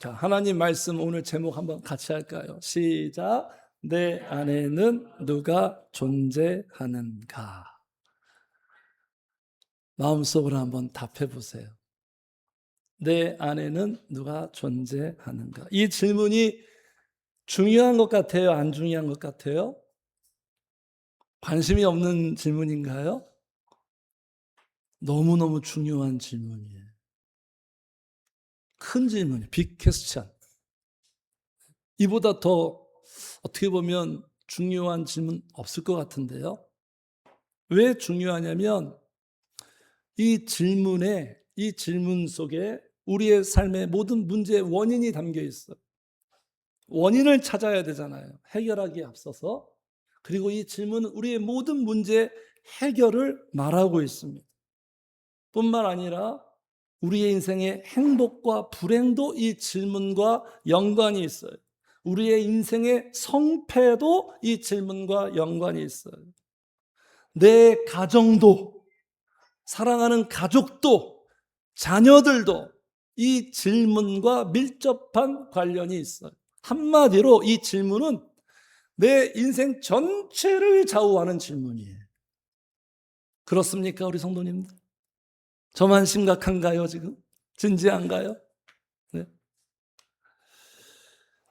자, 하나님 말씀 오늘 제목 한번 같이 할까요? 시작. 내 안에는 누가 존재하는가? 마음속으로 한번 답해 보세요. 내 안에는 누가 존재하는가? 이 질문이 중요한 것 같아요? 안 중요한 것 같아요? 관심이 없는 질문인가요? 너무너무 중요한 질문이에요. 큰 질문이에요. 빅 퀘스천. 이보다 더 어떻게 보면 중요한 질문 없을 것 같은데요. 왜 중요하냐면 이 질문 속에 우리의 삶의 모든 문제의 원인이 담겨 있어요. 원인을 찾아야 되잖아요. 해결하기에 앞서서. 그리고 이 질문은 우리의 모든 문제의 해결을 말하고 있습니다. 뿐만 아니라 우리의 인생의 행복과 불행도 이 질문과 연관이 있어요. 우리의 인생의 성패도 이 질문과 연관이 있어요. 내 가정도, 사랑하는 가족도, 자녀들도 이 질문과 밀접한 관련이 있어요. 한마디로 이 질문은 내 인생 전체를 좌우하는 질문이에요. 그렇습니까, 우리 성도님들? 저만 심각한가요, 지금? 진지한가요? 네.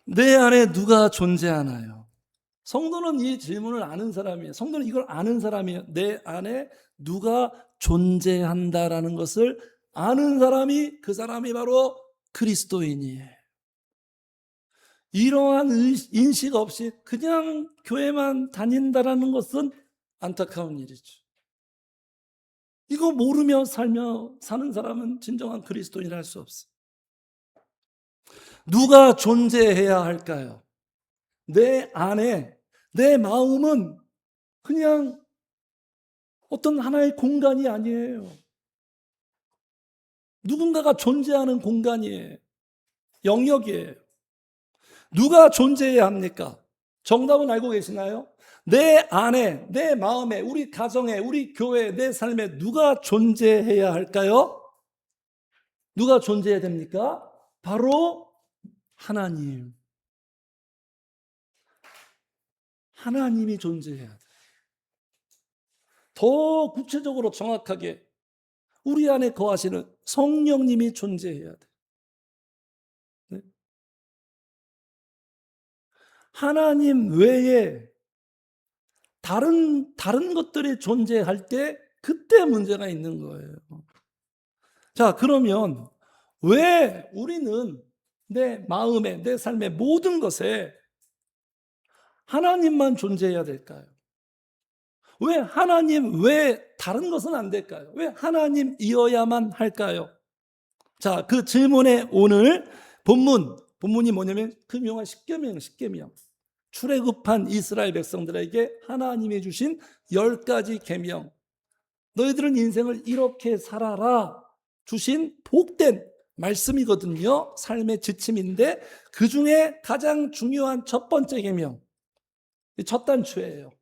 내 안에 누가 존재하나요? 성도는 이 질문을 아는 사람이에요. 성도는 이걸 아는 사람이에요. 내 안에 누가 존재한다라는 것을 아는 사람이, 그 사람이 바로 그리스도인이에요. 이러한 인식 없이 그냥 교회만 다닌다라는 것은 안타까운 일이죠. 이거 모르며 사는 사람은 진정한 그리스도인이라 할 수 없어요. 누가 존재해야 할까요? 내 안에, 내 마음은 그냥 어떤 하나의 공간이 아니에요. 누군가가 존재하는 공간이에요. 영역이에요. 누가 존재해야 합니까? 정답은 알고 계시나요? 내 안에, 내 마음에, 우리 가정에, 우리 교회에, 내 삶에 누가 존재해야 할까요? 누가 존재해야 됩니까? 바로 하나님. 하나님이 존재해야 돼요. 더 구체적으로 정확하게 우리 안에 거하시는 성령님이 존재해야 돼요. 네? 하나님 외에 다른 것들이 존재할 때 그때 문제가 있는 거예요. 자, 그러면 왜 우리는 내 마음에, 내 삶의 모든 것에 하나님만 존재해야 될까요? 왜 하나님, 왜 다른 것은 안 될까요? 왜 하나님이어야만 할까요? 자, 그 질문에 오늘 본문이 뭐냐면 금용한 십계명. 출애굽한 이스라엘 백성들에게 하나님이 주신 10가지 계명. 너희들은 인생을 이렇게 살아라 주신 복된 말씀이거든요. 삶의 지침인데 그 중에 가장 중요한 첫 번째 계명, 첫 단추예요.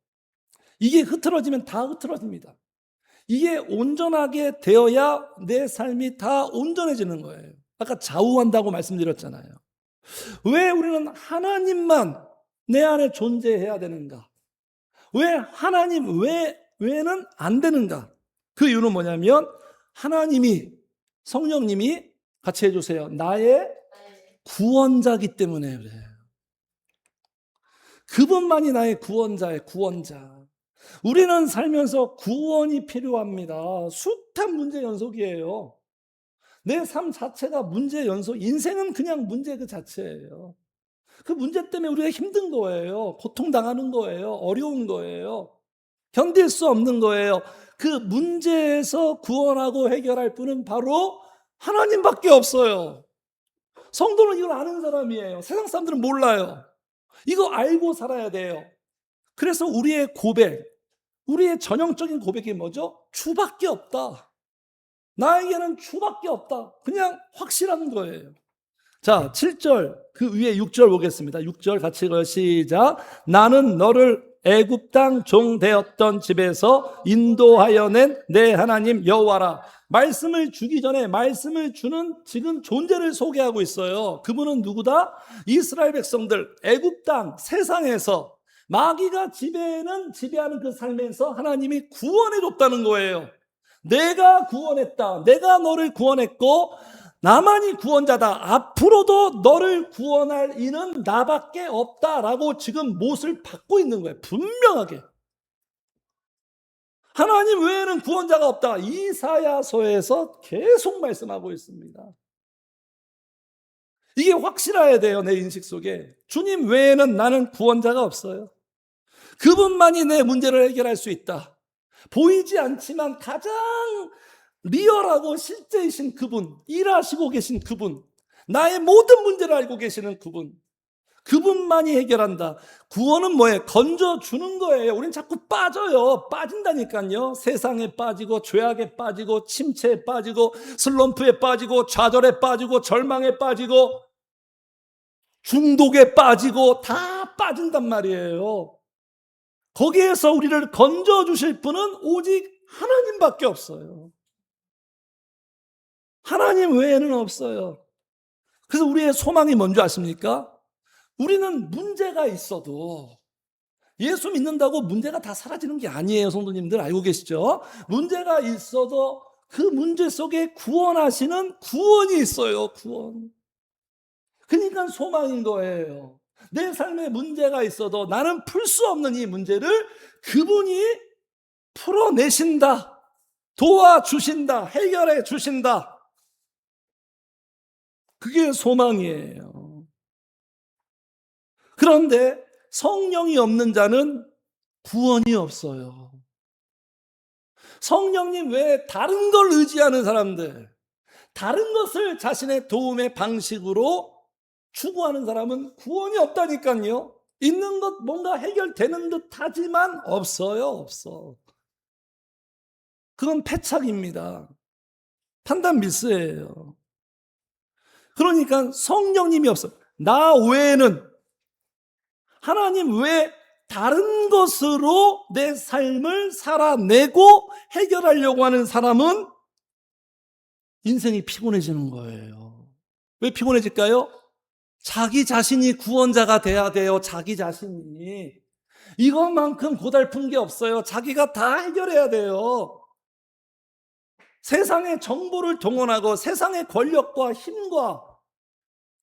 이게 흐트러지면 다 흐트러집니다. 이게 온전하게 되어야 내 삶이 다 온전해지는 거예요. 아까 좌우한다고 말씀드렸잖아요. 왜 우리는 하나님만 내 안에 존재해야 되는가? 왜 하나님 외에는 안 되는가? 그 이유는 뭐냐면 하나님이, 성령님이 같이 해주세요. 나의 구원자이기 때문에 그래요. 그분만이 나의 구원자예요. 구원자. 우리는 살면서 구원이 필요합니다. 숱한 문제 연속이에요. 내 삶 자체가 문제 연속, 인생은 그냥 문제 그 자체예요. 그 문제 때문에 우리가 힘든 거예요. 고통당하는 거예요. 어려운 거예요. 견딜 수 없는 거예요. 그 문제에서 구원하고 해결할 분은 바로 하나님밖에 없어요. 성도는 이걸 아는 사람이에요. 세상 사람들은 몰라요. 이거 알고 살아야 돼요. 그래서 우리의 고백, 우리의 전형적인 고백이 뭐죠? 주밖에 없다. 나에게는 주밖에 없다. 그냥 확실한 거예요. 자, 7절 그 위에 6절 보겠습니다. 6절 같이 읽어요. 시작. 나는 너를 애굽 땅 종 되었던 집에서 인도하여 낸 내 하나님 여호와라. 말씀을 주기 전에 말씀을 주는 지금 존재를 소개하고 있어요. 그분은 누구다? 이스라엘 백성들, 애굽 땅, 세상에서 마귀가 지배하는 그 삶에서 하나님이 구원해 줬다는 거예요. 내가 구원했다. 내가 너를 구원했고 나만이 구원자다. 앞으로도 너를 구원할 이는 나밖에 없다라고 지금 못을 받고 있는 거예요. 분명하게. 하나님 외에는 구원자가 없다. 이사야서에서 계속 말씀하고 있습니다. 이게 확실해야 돼요. 내 인식 속에. 주님 외에는 나는 구원자가 없어요. 그분만이 내 문제를 해결할 수 있다. 보이지 않지만 가장 리얼하고 실제이신 그분, 일하시고 계신 그분, 나의 모든 문제를 알고 계시는 그분, 그분만이 해결한다. 구원은 뭐예요? 건져주는 거예요. 우린 자꾸 빠져요. 빠진다니까요. 세상에 빠지고 죄악에 빠지고 침체에 빠지고 슬럼프에 빠지고 좌절에 빠지고 절망에 빠지고 중독에 빠지고 다 빠진단 말이에요. 거기에서 우리를 건져주실 분은 오직 하나님밖에 없어요. 하나님 외에는 없어요. 그래서 우리의 소망이 뭔지 아십니까? 우리는 문제가 있어도 예수 믿는다고 문제가 다 사라지는 게 아니에요. 성도님들 알고 계시죠? 문제가 있어도 그 문제 속에 구원하시는 구원이 있어요. 구원. 그러니까 소망인 거예요. 내 삶에 문제가 있어도 나는 풀 수 없는 이 문제를 그분이 풀어내신다. 도와주신다. 해결해 주신다. 그게 소망이에요. 그런데 성령이 없는 자는 구원이 없어요. 성령님 외에 다른 걸 의지하는 사람들, 다른 것을 자신의 도움의 방식으로 추구하는 사람은 구원이 없다니까요. 있는 것 뭔가 해결되는 듯 하지만 없어요. 없어. 그건 패착입니다. 판단 미스예요. 그러니까 성령님이 없어. 나 외에는 하나님 외에 다른 것으로 내 삶을 살아내고 해결하려고 하는 사람은 인생이 피곤해지는 거예요. 왜 피곤해질까요? 자기 자신이 구원자가 돼야 돼요. 자기 자신이. 이것만큼 고달픈 게 없어요. 자기가 다 해결해야 돼요. 세상의 정보를 동원하고 세상의 권력과 힘과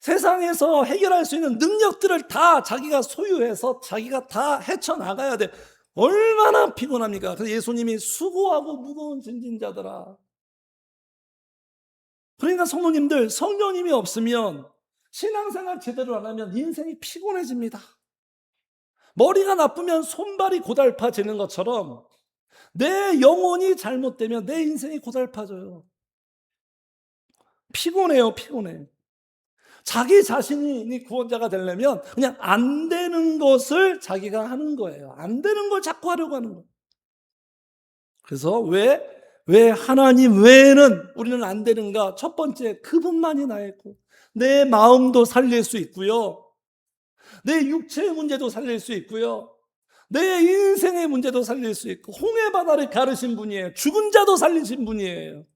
세상에서 해결할 수 있는 능력들을 다 자기가 소유해서 자기가 다 헤쳐나가야 돼. 얼마나 피곤합니까? 그래서 예수님이 수고하고 무거운 짐진 자들아. 그러니까 성도님들, 성령님이 없으면 신앙생활 제대로 안 하면 인생이 피곤해집니다. 머리가 나쁘면 손발이 고달파지는 것처럼 내 영혼이 잘못되면 내 인생이 고달파져요. 피곤해요. 피곤해. 자기 자신이 구원자가 되려면 그냥 안 되는 것을 자기가 하는 거예요. 안 되는 걸 자꾸 하려고 하는 거예요. 그래서 왜 하나님 외에는 우리는 안 되는가? 첫 번째, 그분만이 나의 구. 내 마음도 살릴 수 있고요. 내 육체의 문제도 살릴 수 있고요. 내 인생의 문제도 살릴 수 있고, 홍해 바다를 가르신 분이에요. 죽은 자도 살리신 분이에요.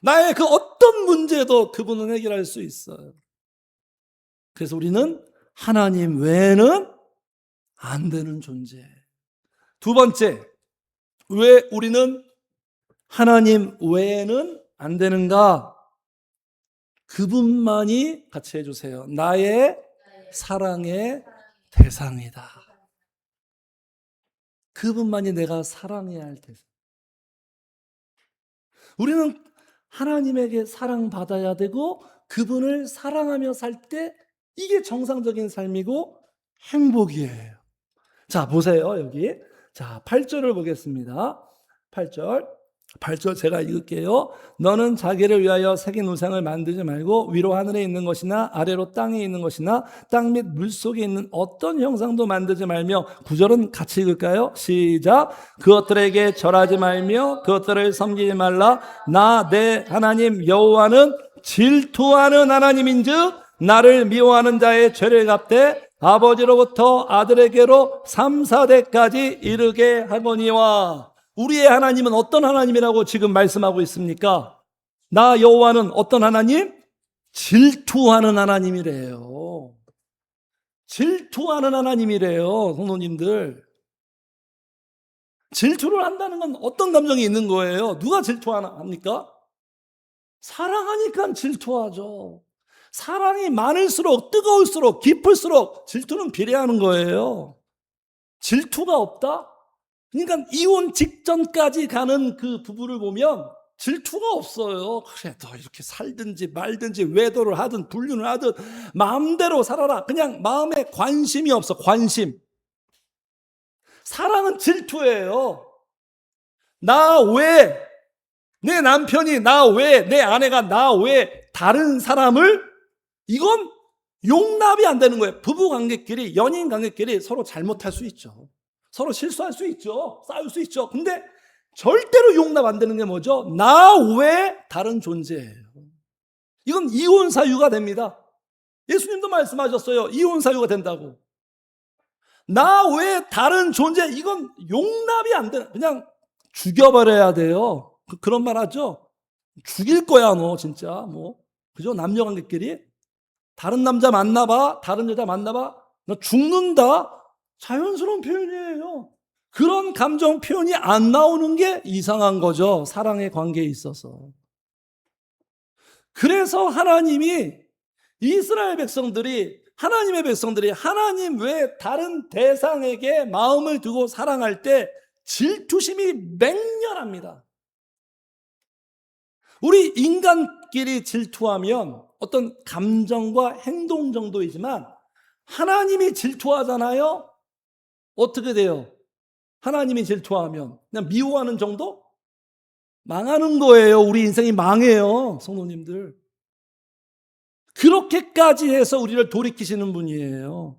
나의 그 어떤 문제도 그분은 해결할 수 있어요. 그래서 우리는 하나님 외에는 안 되는 존재. 두 번째, 왜 우리는 하나님 외에는 안 되는가? 그분만이 같이 해주세요. 나의 사랑의 대상이다. 그분만이 내가 사랑해야 할 대상. 우리는 하나님에게 사랑받아야 되고 그분을 사랑하며 살 때 이게 정상적인 삶이고 행복이에요. 자, 보세요. 여기. 자, 8절을 보겠습니다. 8절 제가 읽을게요. 너는 자기를 위하여 새긴 우상을 만들지 말고 위로 하늘에 있는 것이나 아래로 땅에 있는 것이나 땅 및 물속에 있는 어떤 형상도 만들지 말며 9절은 같이 읽을까요? 시작. 그것들에게 절하지 말며 그것들을 섬기지 말라. 나 내 하나님 여호와는 질투하는 하나님인즉 나를 미워하는 자의 죄를 갚되 아버지로부터 아들에게로 3, 4대까지 이르게 하거니와. 우리의 하나님은 어떤 하나님이라고 지금 말씀하고 있습니까? 나 여호와는 어떤 하나님? 질투하는 하나님이래요. 질투하는 하나님이래요, 성도님들. 질투를 한다는 건 어떤 감정이 있는 거예요? 누가 질투합니까? 사랑하니까 질투하죠. 사랑이 많을수록, 뜨거울수록, 깊을수록 질투는 비례하는 거예요. 질투가 없다? 그러니까 이혼 직전까지 가는 그 부부를 보면 질투가 없어요. 그래, 너 이렇게 살든지 말든지 외도를 하든 불륜을 하든 마음대로 살아라. 그냥 마음에 관심이 없어, 관심. 사랑은 질투예요. 나 왜, 내 남편이 나 왜, 내 아내가 나 왜 다른 사람을, 이건 용납이 안 되는 거예요. 부부 관계끼리, 연인 관계끼리 서로 잘못할 수 있죠. 서로 실수할 수 있죠. 싸울 수 있죠. 근데 절대로 용납 안 되는 게 뭐죠? 나 외 다른 존재예요. 이건 이혼 사유가 됩니다. 예수님도 말씀하셨어요. 이혼 사유가 된다고. 나 외 다른 존재, 이건 용납이 안 되는, 그냥 죽여버려야 돼요. 그런 말 하죠. 죽일 거야 너 진짜. 뭐 그죠? 남녀 관계끼리 다른 남자 만나봐, 다른 여자 만나봐, 너 죽는다. 자연스러운 표현이에요. 그런 감정 표현이 안 나오는 게 이상한 거죠. 사랑의 관계에 있어서. 그래서 하나님이 이스라엘 백성들이, 하나님의 백성들이 하나님 외 다른 대상에게 마음을 두고 사랑할 때 질투심이 맹렬합니다. 우리 인간끼리 질투하면 어떤 감정과 행동 정도이지만 하나님이 질투하잖아요. 어떻게 돼요? 하나님이 질투하면 그냥 미워하는 정도? 망하는 거예요. 우리 인생이 망해요, 성도님들. 그렇게까지 해서 우리를 돌이키시는 분이에요.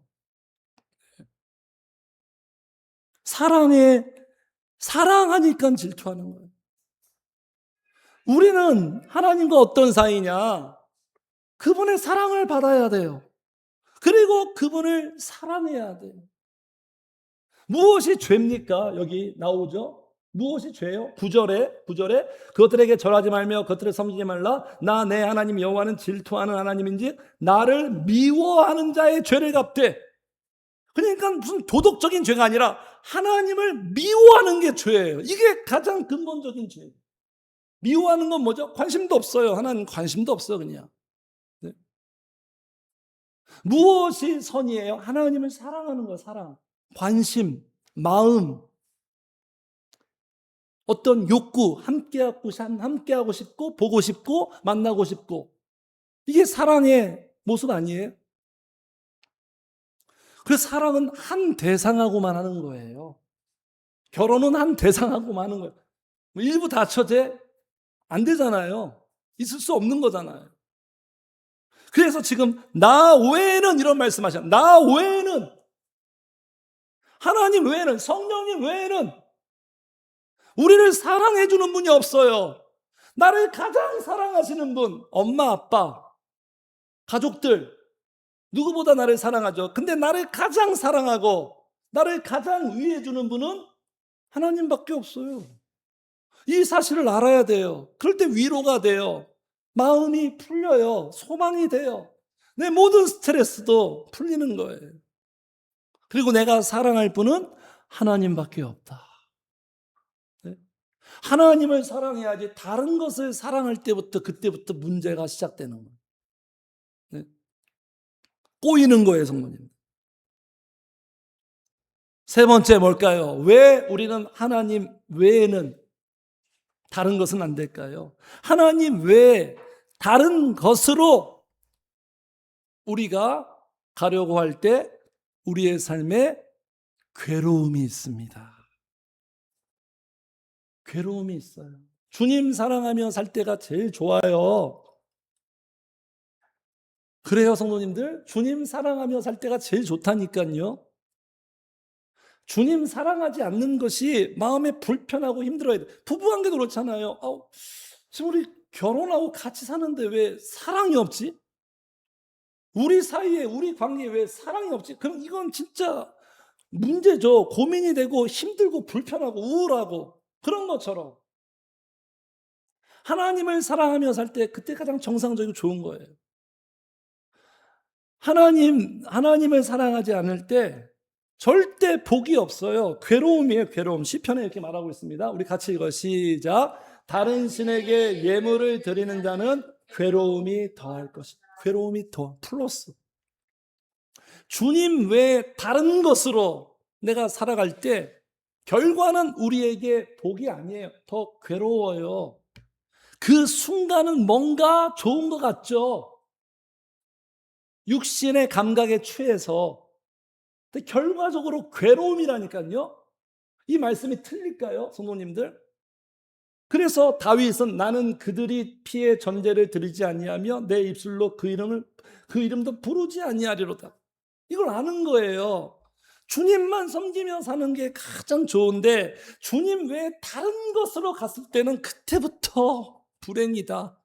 사랑하니까 질투하는 거예요. 우리는 하나님과 어떤 사이냐? 그분의 사랑을 받아야 돼요. 그리고 그분을 사랑해야 돼요. 무엇이 죄입니까? 여기 나오죠. 무엇이 죄요? 9절에 그것들에게 절하지 말며 그것들을 섬기지 말라. 나 내 하나님 여호와는 질투하는 하나님인지 나를 미워하는 자의 죄를 갚되. 그러니까 무슨 도덕적인 죄가 아니라 하나님을 미워하는 게 죄예요. 이게 가장 근본적인 죄예요. 미워하는 건 뭐죠? 관심도 없어요. 하나님 관심도 없어요, 그냥. 네. 무엇이 선이에요? 하나님을 사랑하는 거예요, 사랑. 관심, 마음, 어떤 욕구, 함께하고 싶고, 보고 싶고, 만나고 싶고. 이게 사랑의 모습 아니에요? 그래서 사랑은 한 대상하고만 하는 거예요. 결혼은 한 대상하고만 하는 거예요. 일부 다처제 안 되잖아요. 있을 수 없는 거잖아요. 그래서 지금 나 외에는 이런 말씀하셨어요. 나 외에는, 하나님 외에는, 성령님 외에는 우리를 사랑해 주는 분이 없어요. 나를 가장 사랑하시는 분, 엄마, 아빠, 가족들, 누구보다 나를 사랑하죠. 근데 나를 가장 사랑하고 나를 가장 위해 주는 분은 하나님밖에 없어요. 이 사실을 알아야 돼요. 그럴 때 위로가 돼요. 마음이 풀려요. 소망이 돼요. 내 모든 스트레스도 풀리는 거예요. 그리고 내가 사랑할 분은 하나님밖에 없다. 네? 하나님을 사랑해야지 다른 것을 사랑할 때부터, 그때부터 문제가 시작되는 거예요. 네? 꼬이는 거예요, 성모님. 세 번째 뭘까요? 왜 우리는 하나님 외에는 다른 것은 안 될까요? 하나님 외에 다른 것으로 우리가 가려고 할 때 우리의 삶에 괴로움이 있습니다. 괴로움이 있어요. 주님 사랑하며 살 때가 제일 좋아요. 그래요, 성도님들? 주님 사랑하며 살 때가 제일 좋다니까요. 주님 사랑하지 않는 것이 마음에 불편하고 힘들어야 돼. 부부관계도 그렇잖아요. 지금 우리 결혼하고 같이 사는데 왜 사랑이 없지? 우리 사이에, 우리 관계에 왜 사랑이 없지? 그럼 이건 진짜 문제죠. 고민이 되고 힘들고 불편하고 우울하고 그런 것처럼 하나님을 사랑하며 살 때 그때 가장 정상적이고 좋은 거예요. 하나님을 사랑하지 않을 때 절대 복이 없어요. 괴로움이에요, 괴로움. 시편에 이렇게 말하고 있습니다. 우리 같이 읽어요. 시작. 다른 신에게 예물을 드리는 자는 괴로움이 더할 것이다. 괴로움이 더 플러스. 주님 외에 다른 것으로 내가 살아갈 때 결과는 우리에게 복이 아니에요. 더 괴로워요. 그 순간은 뭔가 좋은 것 같죠. 육신의 감각에 취해서. 근데 결과적으로 괴로움이라니까요. 이 말씀이 틀릴까요, 성도님들? 그래서 다윗은 나는 그들이 피해 전제를 드리지 아니하며 내 입술로 그 이름도 부르지 아니하리로다. 이걸 아는 거예요. 주님만 섬기며 사는 게 가장 좋은데 주님 외에 다른 것으로 갔을 때는 그때부터 불행이다.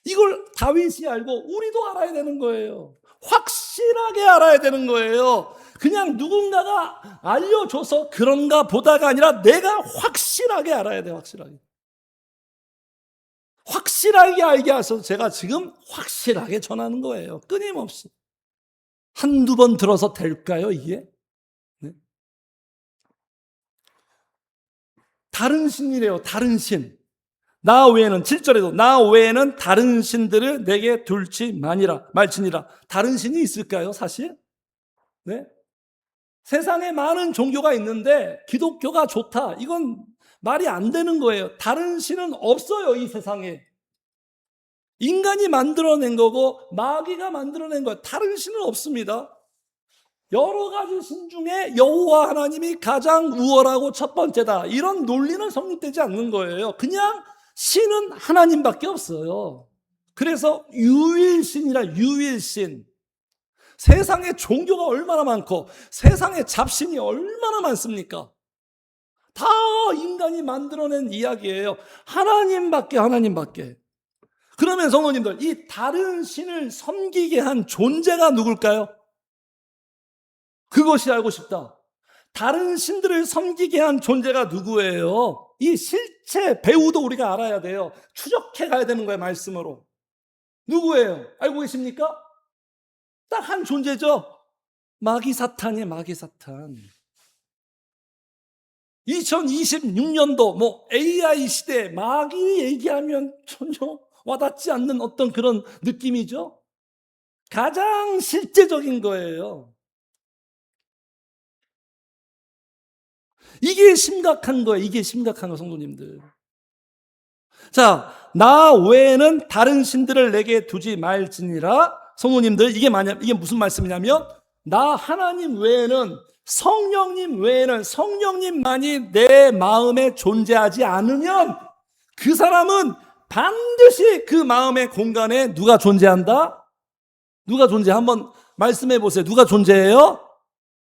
이걸 다윗이 알고 우리도 알아야 되는 거예요. 확실하게 알아야 되는 거예요. 그냥 누군가가 알려줘서 그런가 보다가 아니라 내가 확실하게 알아야 돼요. 확실하게 알게 해서 제가 지금 확실하게 전하는 거예요. 끊임없이. 한두 번 들어서 될까요, 이게? 네? 다른 신이래요, 다른 신. 나 외에는, 7절에도 나 외에는 다른 신들을 내게 둘지 말지니라. 다른 신이 있을까요, 사실? 네? 세상에 많은 종교가 있는데 기독교가 좋다. 이건 말이 안 되는 거예요. 다른 신은 없어요, 이 세상에. 인간이 만들어낸 거고 마귀가 만들어낸 거예요. 다른 신은 없습니다. 여러 가지 신 중에 여호와 하나님이 가장 우월하고 첫 번째다. 이런 논리는 성립되지 않는 거예요. 그냥 신은 하나님밖에 없어요. 그래서 유일신이라, 유일신. 세상에 종교가 얼마나 많고 세상에 잡신이 얼마나 많습니까? 다 인간이 만들어낸 이야기예요. 하나님밖에. 그러면 성도님들, 이 다른 신을 섬기게 한 존재가 누굴까요? 그것이 알고 싶다. 다른 신들을 섬기게 한 존재가 누구예요? 이 실체 배우도 우리가 알아야 돼요. 추적해 가야 되는 거예요, 말씀으로. 누구예요? 알고 계십니까? 딱 한 존재죠. 마귀 사탄이에요, 마귀 사탄. 2026년도 AI 시대에 마귀 얘기하면 전혀 와닿지 않는 어떤 그런 느낌이죠. 가장 실제적인 거예요. 이게 심각한 거예요. 이게 심각한 거, 성도님들. 자, 나 외에는 다른 신들을 내게 두지 말지니라. 성도님들, 이게 무슨 말씀이냐면, 나 하나님 외에는, 성령님 외에는, 성령님만이 내 마음에 존재하지 않으면 그 사람은 반드시 그 마음의 공간에 누가 존재한다? 누가 존재? 한번 말씀해 보세요. 누가 존재해요?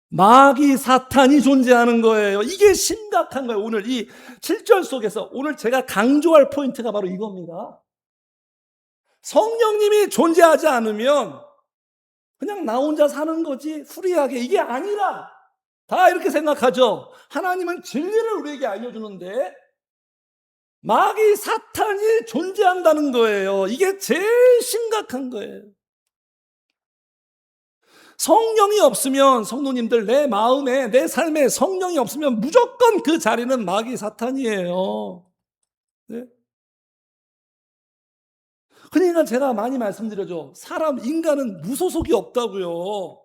마귀 사탄이 존재하는 거예요. 이게 심각한 거예요. 오늘 이 7절 속에서 오늘 제가 강조할 포인트가 바로 이겁니다. 성령님이 존재하지 않으면 그냥 나 혼자 사는 거지 후리하게, 이게 아니라 다 이렇게 생각하죠. 하나님은 진리를 우리에게 알려주는데 마귀 사탄이 존재한다는 거예요. 이게 제일 심각한 거예요. 성령이 없으면, 성도님들, 내 마음에, 내 삶에 성령이 없으면 무조건 그 자리는 마귀 사탄이에요. 네? 그러니까 제가 많이 말씀드려죠. 인간은 무소속이 없다고요.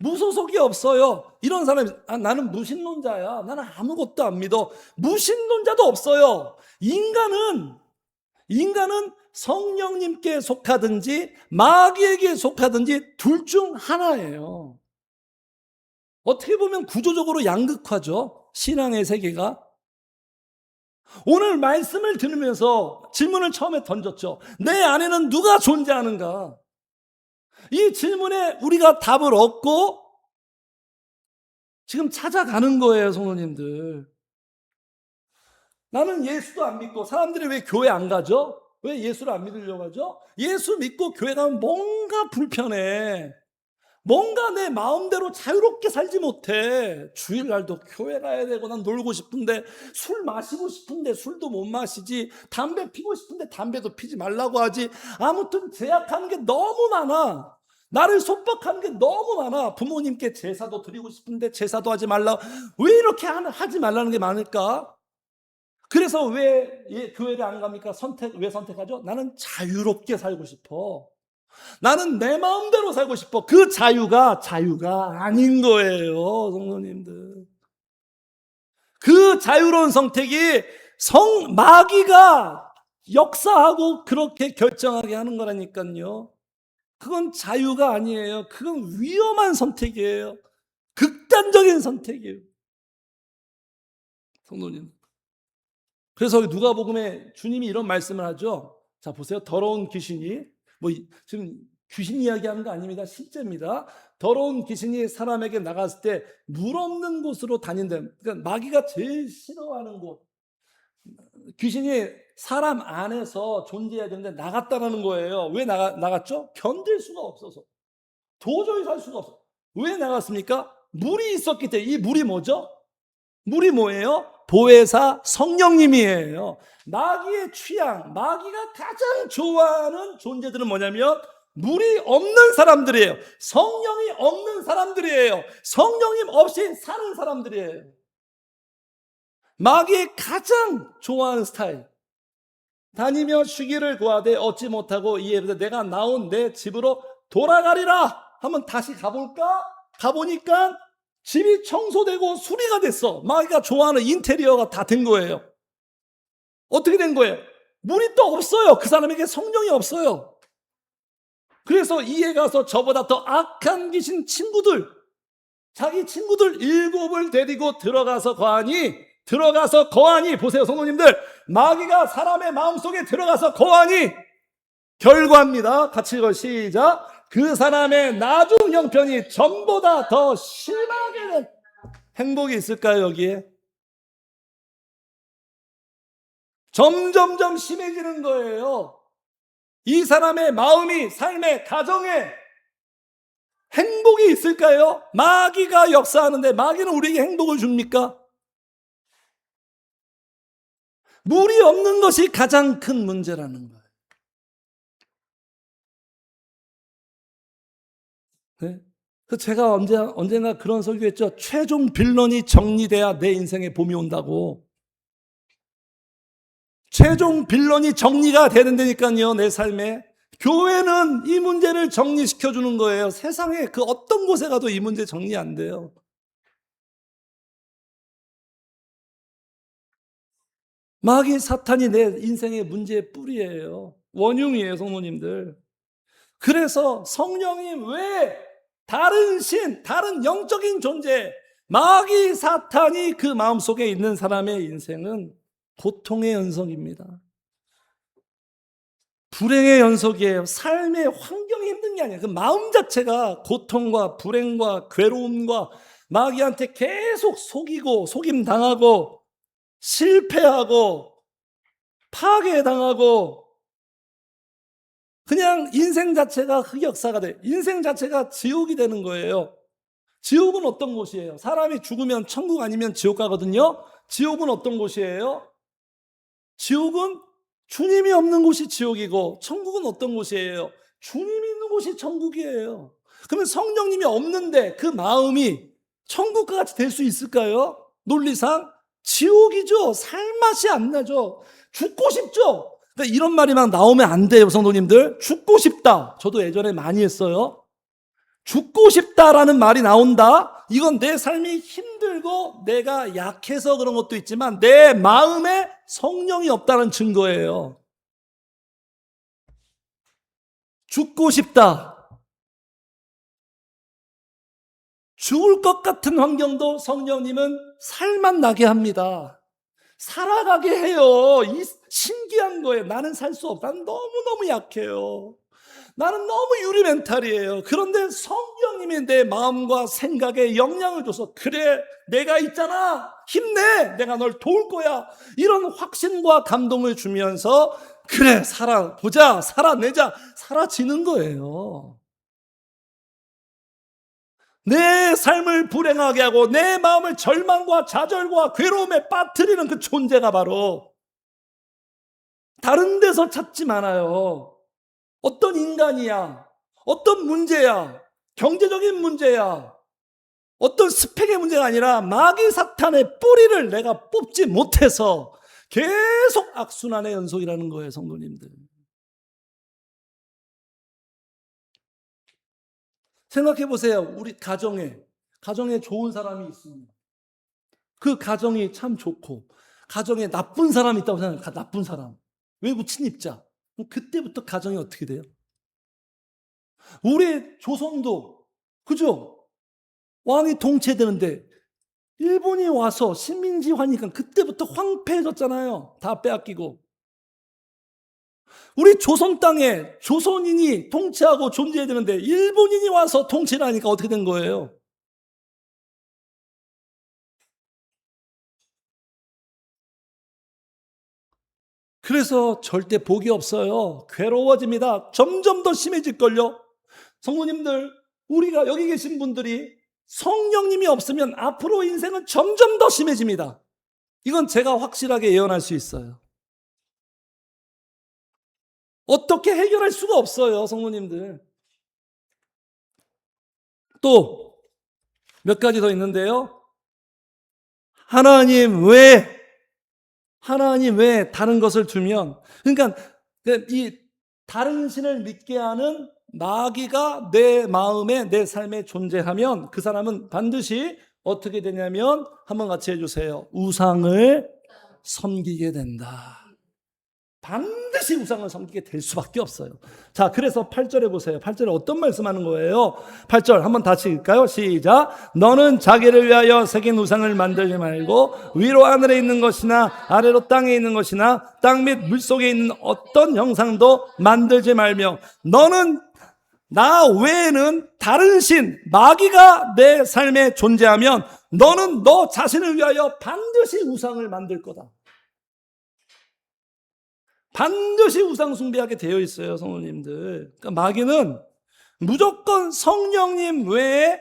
무소속이 없어요. 이런 사람이, 나는 무신론자야. 나는 아무것도 안 믿어. 무신론자도 없어요. 인간은 성령님께 속하든지 마귀에게 속하든지 둘 중 하나예요. 어떻게 보면 구조적으로 양극화죠. 신앙의 세계가. 오늘 말씀을 들으면서 질문을 처음에 던졌죠. 내 안에는 누가 존재하는가? 이 질문에 우리가 답을 얻고 지금 찾아가는 거예요, 성도님들. 나는 예수도 안 믿고, 사람들이 왜 교회 안 가죠? 왜 예수를 안 믿으려고 하죠? 예수 믿고 교회 가면 뭔가 불편해. 뭔가 내 마음대로 자유롭게 살지 못해. 주일날도 교회 가야 되고 난 놀고 싶은데 술 마시고 싶은데 술도 못 마시지. 담배 피고 싶은데 담배도 피지 말라고 하지. 아무튼 제약하는 게 너무 많아. 나를 속박하는 게 너무 많아. 부모님께 제사도 드리고 싶은데 제사도 하지 말라. 왜 이렇게 하지 말라는 게 많을까? 그래서 왜 교회를 안 갑니까? 왜 선택하죠? 나는 자유롭게 살고 싶어. 나는 내 마음대로 살고 싶어. 그 자유가 아닌 거예요, 성도님들. 그 자유로운 선택이 마귀가 역사하고 그렇게 결정하게 하는 거라니까요. 그건 자유가 아니에요. 그건 위험한 선택이에요. 극단적인 선택이에요. 성도님. 그래서 누가복음에 주님이 이런 말씀을 하죠. 자, 보세요. 더러운 귀신이 지금 귀신 이야기하는 거 아닙니다. 실제입니다. 더러운 귀신이 사람에게 나갔을 때 물 없는 곳으로 다닌다. 그러니까 마귀가 제일 싫어하는 곳. 귀신이 사람 안에서 존재해야 되는데 나갔다라는 거예요. 왜 나갔죠? 견딜 수가 없어서. 도저히 살 수가 없어. 왜 나갔습니까? 물이 있었기 때문에. 이 물이 뭐죠? 물이 뭐예요? 보혜사 성령님이에요. 마귀의 취향, 마귀가 가장 좋아하는 존재들은 뭐냐면 물이 없는 사람들이에요. 성령이 없는 사람들이에요. 성령님 없이 사는 사람들이에요. 마귀의 가장 좋아하는 스타일. 다니며 쉬기를 구하되 얻지 못하고 이에 내가 나온 내 집으로 돌아가리라 하면 다시 가볼까? 가보니까 집이 청소되고 수리가 됐어. 마귀가 좋아하는 인테리어가 다 된 거예요. 어떻게 된 거예요? 물이 또 없어요. 그 사람에게 성령이 없어요. 그래서 이에 가서 저보다 더 악한 귀신 친구들, 자기 친구들 7을 데리고 들어가서 거하니 보세요, 성도님들. 마귀가 사람의 마음속에 들어가서 거하니 결과입니다. 같이 읽어 시작. 그 사람의 나중 형편이 전보다 더 심하게 된 행복이 있을까요, 여기에? 점점점 심해지는 거예요. 이 사람의 마음이, 삶의, 가정에 행복이 있을까요? 마귀가 역사하는데 마귀는 우리에게 행복을 줍니까? 물이 없는 것이 가장 큰 문제라는 거예요. 네? 제가 언젠가 그런 설교했죠. 최종 빌런이 정리돼야 내 인생에 봄이 온다고. 최종 빌런이 정리가 되는 데니까요, 내 삶에. 교회는 이 문제를 정리시켜주는 거예요. 세상에 그 어떤 곳에 가도 이 문제 정리 안 돼요. 마귀 사탄이 내 인생의 문제의 뿌리예요. 원흉이에요, 성도님들. 그래서 성령이 왜 다른 다른 영적인 존재, 마귀 사탄이 그 마음속에 있는 사람의 인생은 고통의 연속입니다. 불행의 연속이에요. 삶의 환경이 힘든 게 아니에요. 그 마음 자체가 고통과 불행과 괴로움과 마귀한테 계속 속임 당하고 실패하고 파괴당하고 그냥 인생 자체가 흑역사가 돼. 인생 자체가 지옥이 되는 거예요. 지옥은 어떤 곳이에요? 사람이 죽으면 천국 아니면 지옥 가거든요. 지옥은 어떤 곳이에요? 지옥은 주님이 없는 곳이 지옥이고 천국은 어떤 곳이에요? 주님이 있는 곳이 천국이에요. 그러면 성령님이 없는데 그 마음이 천국과 같이 될 수 있을까요? 논리상 지옥이죠. 살맛이 안 나죠. 죽고 싶죠. 그러니까 이런 말이 막 나오면 안 돼요, 성도님들. 죽고 싶다. 저도 예전에 많이 했어요. 죽고 싶다라는 말이 나온다. 이건 내 삶이 힘들고 내가 약해서 그런 것도 있지만 내 마음에 성령이 없다는 증거예요. 죽고 싶다. 죽을 것 같은 환경도 성령님은 살만 나게 합니다. 살아가게 해요. 신기한 거예요. 나는 살 수 없다. 나는 너무너무 약해요. 나는 너무 유리멘탈이에요. 그런데 성령님이 내 마음과 생각에 영향을 줘서 그래, 내가 있잖아. 힘내. 내가 널 도울 거야. 이런 확신과 감동을 주면서 그래, 살아보자. 살아내자. 사라지는 거예요. 내 삶을 불행하게 하고 내 마음을 절망과 좌절과 괴로움에 빠뜨리는 그 존재가 바로 다른 데서 찾지 않아요. 어떤 인간이야, 어떤 문제야, 경제적인 문제야, 어떤 스펙의 문제가 아니라 마귀 사탄의 뿌리를 내가 뽑지 못해서 계속 악순환의 연속이라는 거예요, 성도님들. 생각해 보세요. 우리 가정에 좋은 사람이 있습니다. 그 가정이 참 좋고, 가정에 나쁜 사람이 있다고 생각해요. 나쁜 사람. 외부 침입자. 그럼 그때부터 가정이 어떻게 돼요? 우리 조선도, 그죠? 왕이 통치되는데, 일본이 와서 식민지 하니까 그때부터 황폐해졌잖아요. 다 빼앗기고. 우리 조선 땅에 조선인이 통치하고 존재해야 되는데, 일본인이 와서 통치를 하니까 어떻게 된 거예요? 그래서 절대 복이 없어요. 괴로워집니다. 점점 더 심해질걸요. 성도님들, 우리가 여기 계신 분들이 성령님이 없으면 앞으로 인생은 점점 더 심해집니다. 이건 제가 확실하게 예언할 수 있어요. 어떻게 해결할 수가 없어요, 성도님들. 또 몇 가지 더 있는데요. 하나님 왜 다른 것을 주면, 그러니까 이 다른 신을 믿게 하는 마귀가 내 마음에, 내 삶에 존재하면 그 사람은 반드시 어떻게 되냐면, 한번 같이 해주세요. 우상을 섬기게 된다. 반드시 우상을 섬기게 될 수밖에 없어요. 자, 그래서 8절에 보세요. 8절에 어떤 말씀하는 거예요? 8절 한번 다시 읽을까요? 시작. 너는 자기를 위하여 새긴 우상을 만들지 말고 위로 하늘에 있는 것이나 아래로 땅에 있는 것이나 땅 및 물속에 있는 어떤 형상도 만들지 말며, 너는 나 외에는 다른 신, 마귀가 내 삶에 존재하면 너는 너 자신을 위하여 반드시 우상을 만들 거다. 반드시 우상 숭배하게 되어 있어요, 성도님들. 그러니까 마귀는 무조건 성령님 외에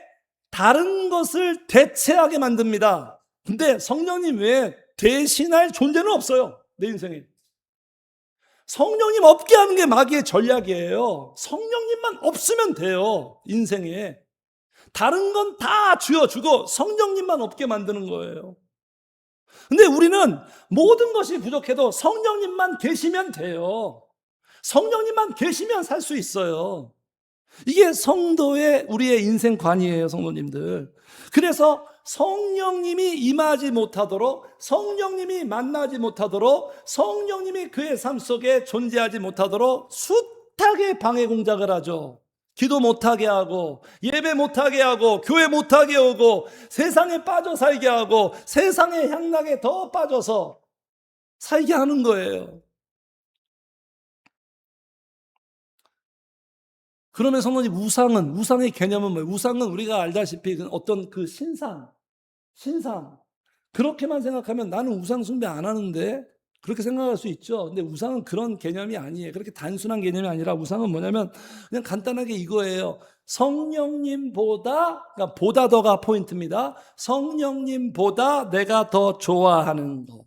다른 것을 대체하게 만듭니다. 근데 성령님 외에 대신할 존재는 없어요, 내 인생에. 성령님 없게 하는 게 마귀의 전략이에요. 성령님만 없으면 돼요, 인생에. 다른 건 다 쥐어주고 성령님만 없게 만드는 거예요. 근데 우리는 모든 것이 부족해도 성령님만 계시면 돼요. 성령님만 계시면 살 수 있어요. 이게 성도의 우리의 인생관이에요, 성도님들. 그래서 성령님이 임하지 못하도록, 성령님이 만나지 못하도록, 성령님이 그의 삶 속에 존재하지 못하도록 숱하게 방해 공작을 하죠. 기도 못하게 하고, 예배 못하게 하고, 교회 못하게 오고, 세상에 빠져 살게 하고, 세상의 향락에 더 빠져서 살게 하는 거예요. 그러면 성도님, 우상의 개념은 뭐예요? 우상은 우리가 알다시피 어떤 그 신상. 그렇게만 생각하면 나는 우상 숭배 안 하는데, 그렇게 생각할 수 있죠. 근데 우상은 그런 개념이 아니에요. 그렇게 단순한 개념이 아니라, 우상은 뭐냐면 그냥 간단하게 이거예요. 성령님보다, 그러니까 보다 더가 포인트입니다. 성령님보다 내가 더 좋아하는 거,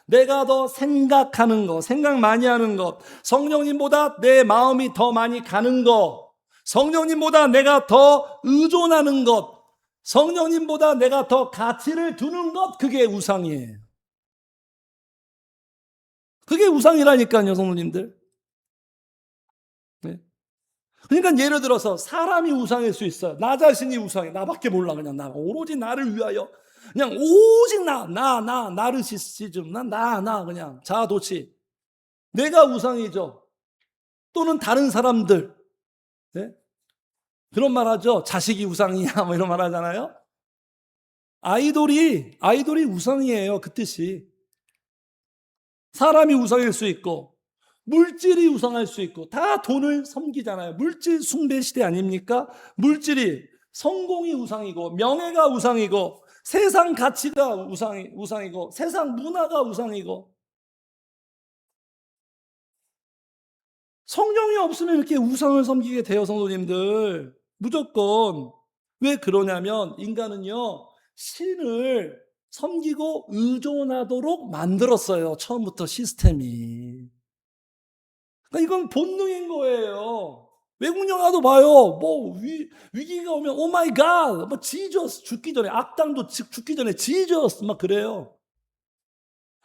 내가 더 생각하는 거, 생각 많이 하는 것, 성령님보다 내 마음이 더 많이 가는 거, 성령님보다 내가 더 의존하는 것, 성령님보다 내가 더 가치를 두는 것, 그게 우상이에요. 그게 우상이라니까요, 성도님들. 네. 그러니까 예를 들어서 사람이 우상일 수 있어요. 나 자신이 우상해. 나밖에 몰라. 그냥 나 오로지 나를 위하여, 그냥 오직 나르시시즘, 나 그냥 자아도취. 내가 우상이죠. 또는 다른 사람들. 네? 그런 말 하죠. 자식이 우상이야, 뭐 이런 말 하잖아요. 아이돌이 우상이에요, 그 뜻이. 사람이 우상일 수 있고, 물질이 우상할 수 있고, 다 돈을 섬기잖아요. 물질 숭배 시대 아닙니까? 물질이, 성공이 우상이고, 명예가 우상이고, 세상 가치가 우상이고, 세상 문화가 우상이고. 성령이 없으면 이렇게 우상을 섬기게 돼요, 성도님들. 무조건. 왜 그러냐면 인간은요, 신을 섬기고 의존하도록 만들었어요. 처음부터 시스템이. 그러니까 이건 본능인 거예요. 외국 영화도 봐요. 뭐 위기가 오면 오 마이 갓, 뭐 지저스, 죽기 전에 악당도 죽기 전에 지저스 막 그래요.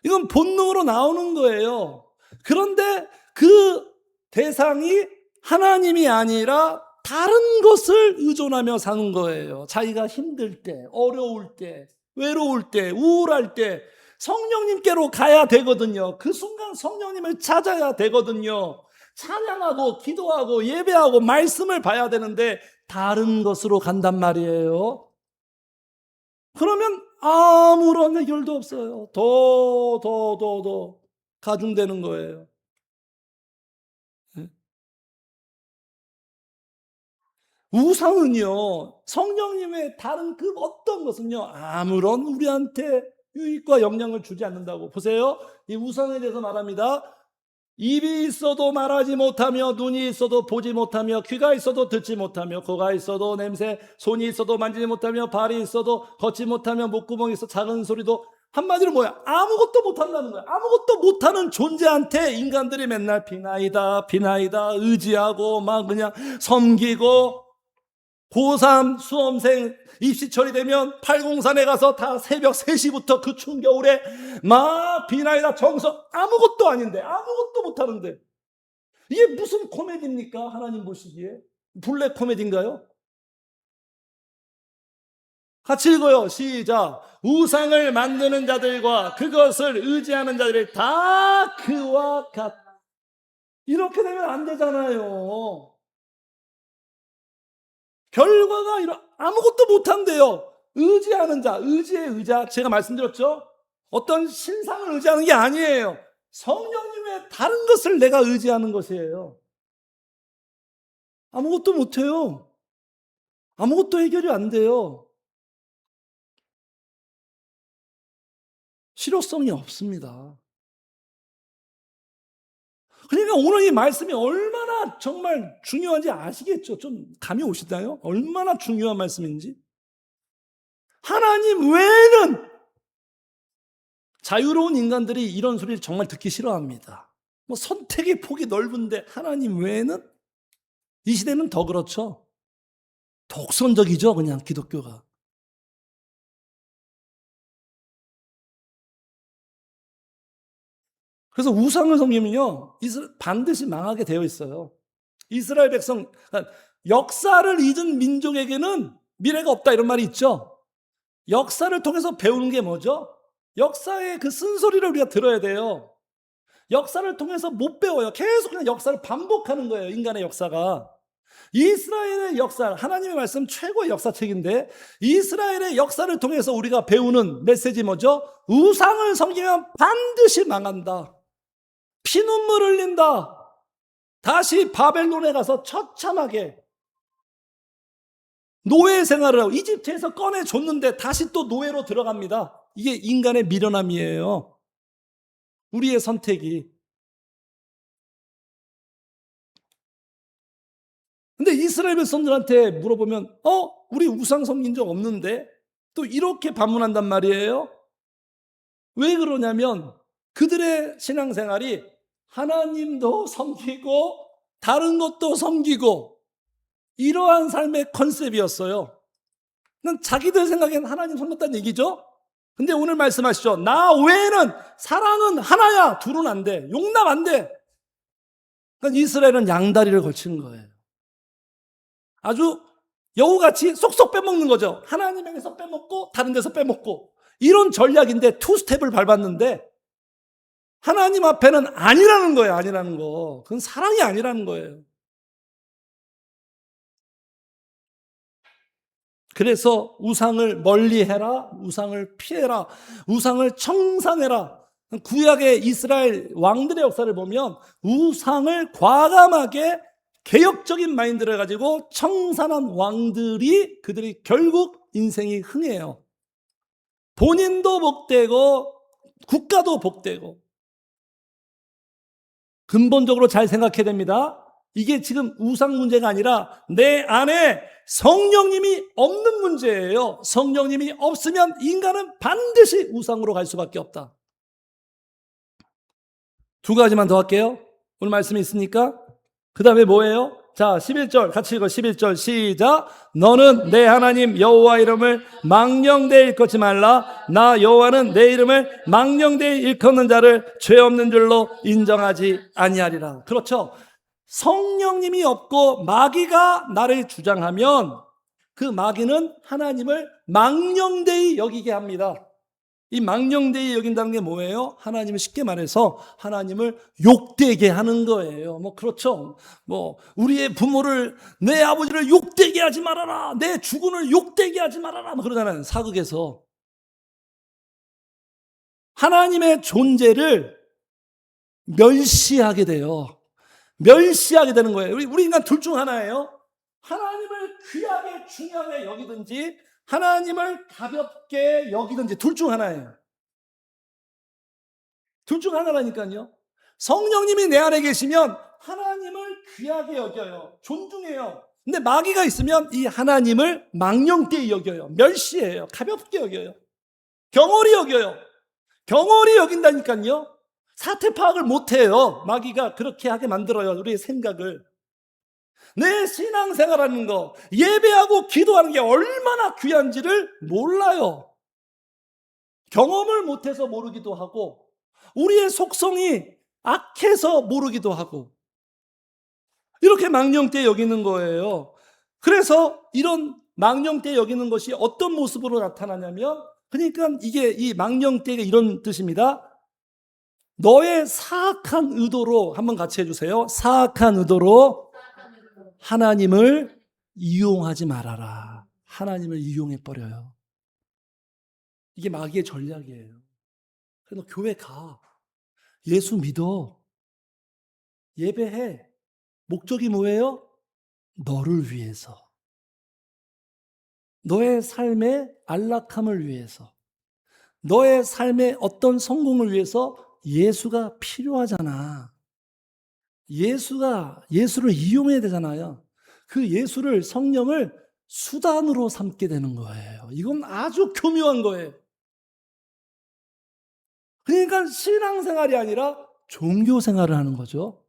이건 본능으로 나오는 거예요. 그런데 그 대상이 하나님이 아니라 다른 것을 의존하며 사는 거예요. 자기가 힘들 때, 어려울 때, 외로울 때, 우울할 때 성령님께로 가야 되거든요. 그 순간 성령님을 찾아야 되거든요. 찬양하고 기도하고 예배하고 말씀을 봐야 되는데 다른 것으로 간단 말이에요. 그러면 아무런 해결도 없어요. 더 가중되는 거예요. 우상은요, 성령님의 다른 그 어떤 것은요, 아무런 우리한테 유익과 영향을 주지 않는다고. 보세요. 이 우상에 대해서 말합니다. 입이 있어도 말하지 못하며, 눈이 있어도 보지 못하며, 귀가 있어도 듣지 못하며, 코가 있어도 냄새, 손이 있어도 만지지 못하며, 발이 있어도 걷지 못하며, 목구멍이 있어 작은 소리도, 한마디로 뭐야? 아무것도 못한다는 거야. 아무것도 못하는 존재한테 인간들이 맨날 비나이다 의지하고 막 그냥 섬기고, 고3 수험생 입시철이 되면 팔공산에 가서 다 새벽 3시부터 그 추운 겨울에 막 비나이다 정서, 아무것도 아닌데, 아무것도 못하는데 이게 무슨 코미디입니까? 하나님 보시기에 블랙 코미디인가요? 같이 읽어요. 시작. 우상을 만드는 자들과 그것을 의지하는 자들이 다 그와 같. 이렇게 되면 안 되잖아요. 결과가 아무것도 못한대요. 의지하는 자, 의지의 의자, 제가 말씀드렸죠? 어떤 신상을 의지하는 게 아니에요. 성령님의 다른 것을 내가 의지하는 것이에요. 아무것도 못해요. 아무것도 해결이 안 돼요. 실효성이 없습니다. 그러니까 오늘 이 말씀이 얼마나 정말 중요한지 아시겠죠? 좀 감이 오시나요? 얼마나 중요한 말씀인지. 하나님 외에는, 자유로운 인간들이 이런 소리를 정말 듣기 싫어합니다. 뭐 선택의 폭이 넓은데 하나님 외에는, 이 시대는 더 그렇죠. 독선적이죠, 그냥 기독교가. 그래서 우상을 섬기면요, 반드시 망하게 되어 있어요. 이스라엘 백성, 그러니까 역사를 잊은 민족에게는 미래가 없다, 이런 말이 있죠. 역사를 통해서 배우는 게 뭐죠? 역사의 그 쓴소리를 우리가 들어야 돼요. 역사를 통해서 못 배워요. 계속 그냥 역사를 반복하는 거예요, 인간의 역사가. 이스라엘의 역사, 하나님의 말씀 최고의 역사책인데, 이스라엘의 역사를 통해서 우리가 배우는 메시지 뭐죠? 우상을 섬기면 반드시 망한다. 피눈물 흘린다. 다시 바벨론에 가서 처참하게 노예 생활을 하고, 이집트에서 꺼내줬는데 다시 또 노예로 들어갑니다. 이게 인간의 미련함이에요. 우리의 선택이. 근데 이스라엘 백성들한테 물어보면 우리 우상 섬긴 적 없는데, 또 이렇게 반문한단 말이에요. 왜 그러냐면 그들의 신앙생활이 하나님도 섬기고 다른 것도 섬기고 이러한 삶의 컨셉이었어요. 자기들 생각엔 하나님 섬겼다는 얘기죠. 근데 오늘 말씀하시죠. 나 외에는, 사랑은 하나야, 둘은 안 돼, 용납 안 돼. 그러니까 이스라엘은 양다리를 걸치는 거예요. 아주 여우같이 쏙쏙 빼먹는 거죠. 하나님에게서 빼먹고 다른 데서 빼먹고, 이런 전략인데 투스텝을 밟았는데 하나님 앞에는 아니라는 거예요. 아니라는 거. 그건 사랑이 아니라는 거예요. 그래서 우상을 멀리해라, 우상을 피해라, 우상을 청산해라. 구약의 이스라엘 왕들의 역사를 보면 우상을 과감하게 개혁적인 마인드를 가지고 청산한 왕들이, 그들이 결국 인생이 흥해요. 본인도 복되고 국가도 복되고. 근본적으로 잘 생각해야 됩니다. 이게 지금 우상 문제가 아니라 내 안에 성령님이 없는 문제예요. 성령님이 없으면 인간은 반드시 우상으로 갈 수밖에 없다. 두 가지만 더 할게요. 오늘 말씀이 있으니까. 그 다음에 뭐예요? 자, 11절 같이 읽어. 11절 시작. 너는 내 하나님 여호와 이름을 망령되이 일컫지 말라. 나 여호와는 내 이름을 망령되이 일컫는 자를 죄 없는 줄로 인정하지 아니하리라. 그렇죠. 성령님이 없고 마귀가 나를 주장하면 그 마귀는 하나님을 망령되이 여기게 합니다. 이 망령되이 여긴다는 게 뭐예요? 하나님을 쉽게 말해서 하나님을 욕되게 하는 거예요. 그렇죠. 우리의 부모를, 내 아버지를 욕되게 하지 말아라. 내 주군을 욕되게 하지 말아라. 그러잖아요. 사극에서. 하나님의 존재를 멸시하게 돼요. 멸시하게 되는 거예요. 우리 인간 둘 중 하나예요. 하나님을 귀하게 중요하게 여기든지 하나님을 가볍게 여기든지 둘 중 하나예요. 둘 중 하나라니까요. 성령님이 내 안에 계시면 하나님을 귀하게 여겨요. 존중해요. 근데 마귀가 있으면 이 하나님을 망령되이 여겨요. 멸시해요. 가볍게 여겨요. 경홀히 여겨요. 경홀히 여긴다니까요. 사태 파악을 못해요. 마귀가 그렇게 하게 만들어요. 우리의 생각을. 내 신앙생활하는 거, 예배하고 기도하는 게 얼마나 귀한지를 몰라요. 경험을 못해서 모르기도 하고 우리의 속성이 악해서 모르기도 하고 이렇게 망령되이 여기는 거예요. 그래서 이런 망령되이 여기는 것이 어떤 모습으로 나타나냐면, 그러니까 이게 이 망령되이가 이런 뜻입니다. 너의 사악한 의도로, 한번 같이 해주세요. 사악한 의도로 하나님을 이용하지 말아라. 하나님을 이용해버려요. 이게 마귀의 전략이에요. 그래서 너 교회 가. 예수 믿어. 예배해. 목적이 뭐예요? 너를 위해서. 너의 삶의 안락함을 위해서. 너의 삶의 어떤 성공을 위해서 예수가 필요하잖아. 예수를 이용해야 되잖아요. 그 예수를, 성령을 수단으로 삼게 되는 거예요. 이건 아주 교묘한 거예요. 그러니까 신앙생활이 아니라 종교생활을 하는 거죠.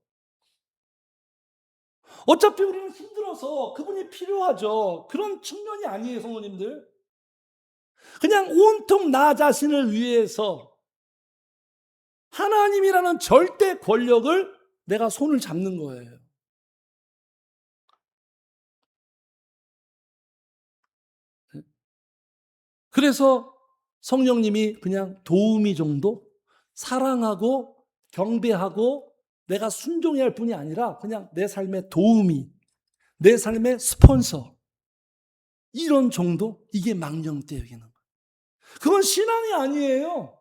어차피 우리는 힘들어서 그분이 필요하죠. 그런 측면이 아니에요, 성도님들. 그냥 온통 나 자신을 위해서 하나님이라는 절대 권력을 내가 손을 잡는 거예요. 그래서 성령님이 그냥 도우미 정도, 사랑하고 경배하고 내가 순종해야 할 뿐이 아니라 그냥 내 삶의 도우미, 내 삶의 스폰서, 이런 정도? 이게 망령되이 여기는 거예요. 그건 신앙이 아니에요.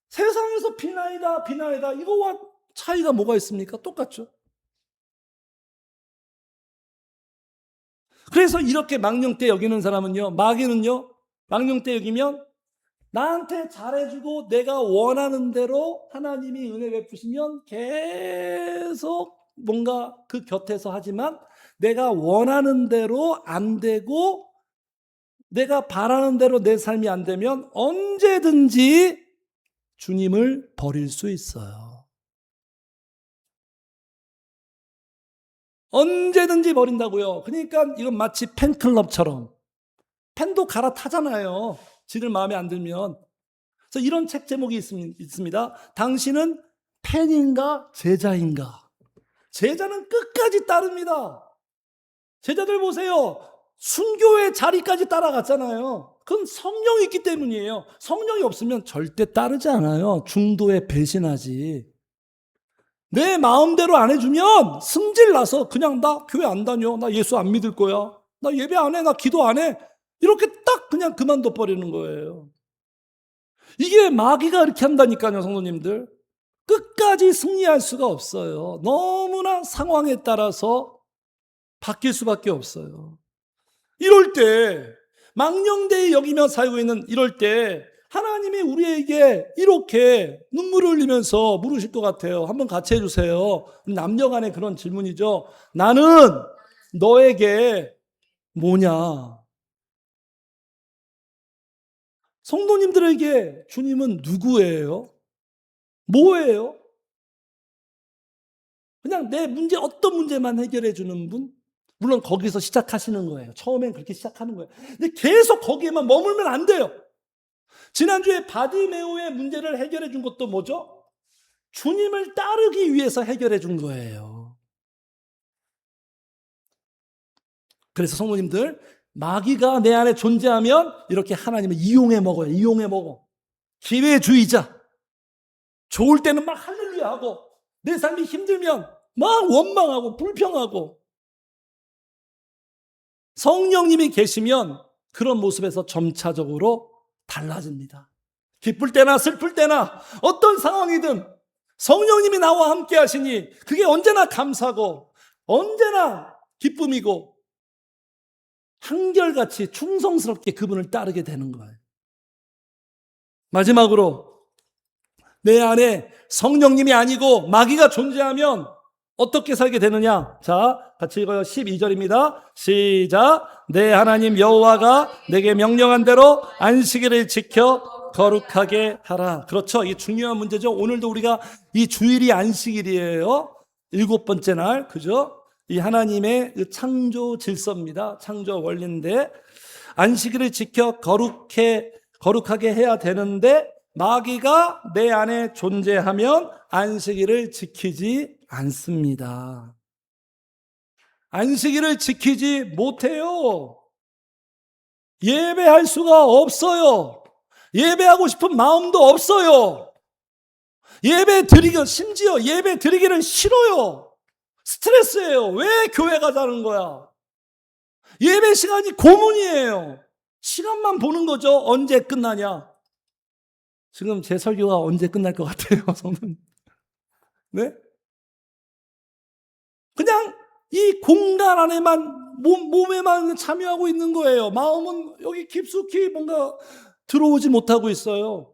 세상에서 비나이다 이거와 차이가 뭐가 있습니까? 똑같죠. 그래서 이렇게 망령되이 여기는 사람은요, 마귀는요, 망령되이 여기면 나한테 잘해주고 내가 원하는 대로 하나님이 은혜 베푸시면 계속 뭔가 그 곁에서 하지만 내가 원하는 대로 안 되고 내가 바라는 대로 내 삶이 안 되면 언제든지 주님을 버릴 수 있어요. 언제든지 버린다고요. 그러니까 이건 마치 팬클럽처럼 팬도 갈아타잖아요. 지들 마음에 안 들면. 그래서 이런 책 제목이 있습니다. 당신은 팬인가 제자인가? 제자는 끝까지 따릅니다. 제자들 보세요. 순교의 자리까지 따라갔잖아요. 그건 성령이 있기 때문이에요. 성령이 없으면 절대 따르지 않아요. 중도에 배신하지. 내 마음대로 안 해주면 승질나서 그냥 나 교회 안 다녀. 나 예수 안 믿을 거야. 나 예배 안 해. 나 기도 안 해. 이렇게 딱 그냥 그만둬 버리는 거예요. 이게 마귀가 이렇게 한다니까요, 성도님들. 끝까지 승리할 수가 없어요. 너무나 상황에 따라서 바뀔 수밖에 없어요. 이럴 때 망령되이 여기며 살고 있는, 이럴 때 하나님이 우리에게 이렇게 눈물을 흘리면서 물으실 것 같아요. 한번 같이 해주세요. 남녀 간의 그런 질문이죠. 나는 너에게 뭐냐? 성도님들에게 주님은 누구예요? 뭐예요? 그냥 내 문제, 어떤 문제만 해결해 주는 분? 물론 거기서 시작하시는 거예요. 처음엔 그렇게 시작하는 거예요. 근데 계속 거기에만 머물면 안 돼요. 지난주에 바디메오의 문제를 해결해 준 것도 뭐죠? 주님을 따르기 위해서 해결해 준 거예요. 그래서 성도님들, 마귀가 내 안에 존재하면 이렇게 하나님을 이용해 먹어요. 이용해 먹어. 기회주의자. 좋을 때는 막 할렐루야 하고, 내 삶이 힘들면 막 원망하고 불평하고. 성령님이 계시면 그런 모습에서 점차적으로 달라집니다. 기쁠 때나 슬플 때나 어떤 상황이든 성령님이 나와 함께 하시니 그게 언제나 감사고 언제나 기쁨이고 한결같이 충성스럽게 그분을 따르게 되는 거예요. 마지막으로 내 안에 성령님이 아니고 마귀가 존재하면 어떻게 살게 되느냐? 자, 같이 읽어요. 12절입니다. 시작. 내 하나님 여호와가 내게 명령한 대로 안식일을 지켜 거룩하게 하라. 그렇죠. 이게 중요한 문제죠. 오늘도 우리가 이 주일이 안식일이에요. 7번째 날, 그죠? 이 하나님의 창조 질서입니다. 창조 원리인데 안식일을 지켜 거룩하게 해야 되는데 마귀가 내 안에 존재하면 안식일을 지키지 않습니다. 안식일을 지키지 못해요. 예배할 수가 없어요. 예배하고 싶은 마음도 없어요. 심지어 예배 드리기는 싫어요. 스트레스예요. 왜 교회 가자는 거야? 예배 시간이 고문이에요. 시간만 보는 거죠. 언제 끝나냐? 지금 제 설교가 언제 끝날 것 같아요, 성도님? 네? 그냥 이 공간 안에만, 몸에만 참여하고 있는 거예요. 마음은 여기 깊숙이 뭔가 들어오지 못하고 있어요.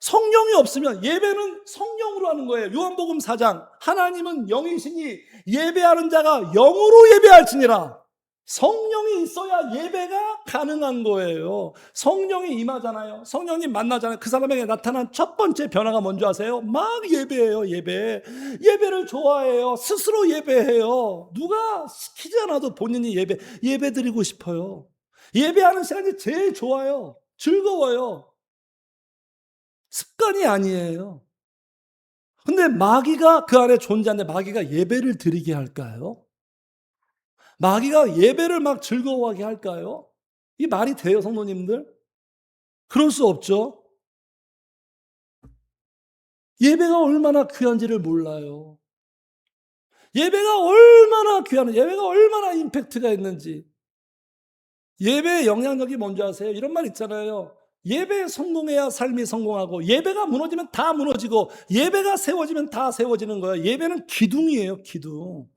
성령이 없으면 예배는 성령으로 하는 거예요. 요한복음 4장. 하나님은 영이시니 예배하는 자가 영으로 예배할지니라. 성령이 있어야 예배가 가능한 거예요. 성령이 임하잖아요. 성령님 만나잖아요. 그 사람에게 나타난 첫 번째 변화가 뭔지 아세요? 막 예배해요. 예배를 좋아해요. 스스로 예배해요. 누가 시키지 않아도 본인이 예배 드리고 싶어요. 예배하는 시간이 제일 좋아요. 즐거워요. 습관이 아니에요. 근데 마귀가 그 안에 존재하는데 마귀가 예배를 드리게 할까요? 마귀가 예배를 막 즐거워하게 할까요? 이 말이 돼요, 성도님들? 그럴 수 없죠. 예배가 얼마나 귀한지를 몰라요. 예배가 얼마나 임팩트가 있는지. 예배의 영향력이 뭔지 아세요? 이런 말 있잖아요. 예배에 성공해야 삶이 성공하고 예배가 무너지면 다 무너지고 예배가 세워지면 다 세워지는 거예요. 예배는 기둥이에요, 기둥.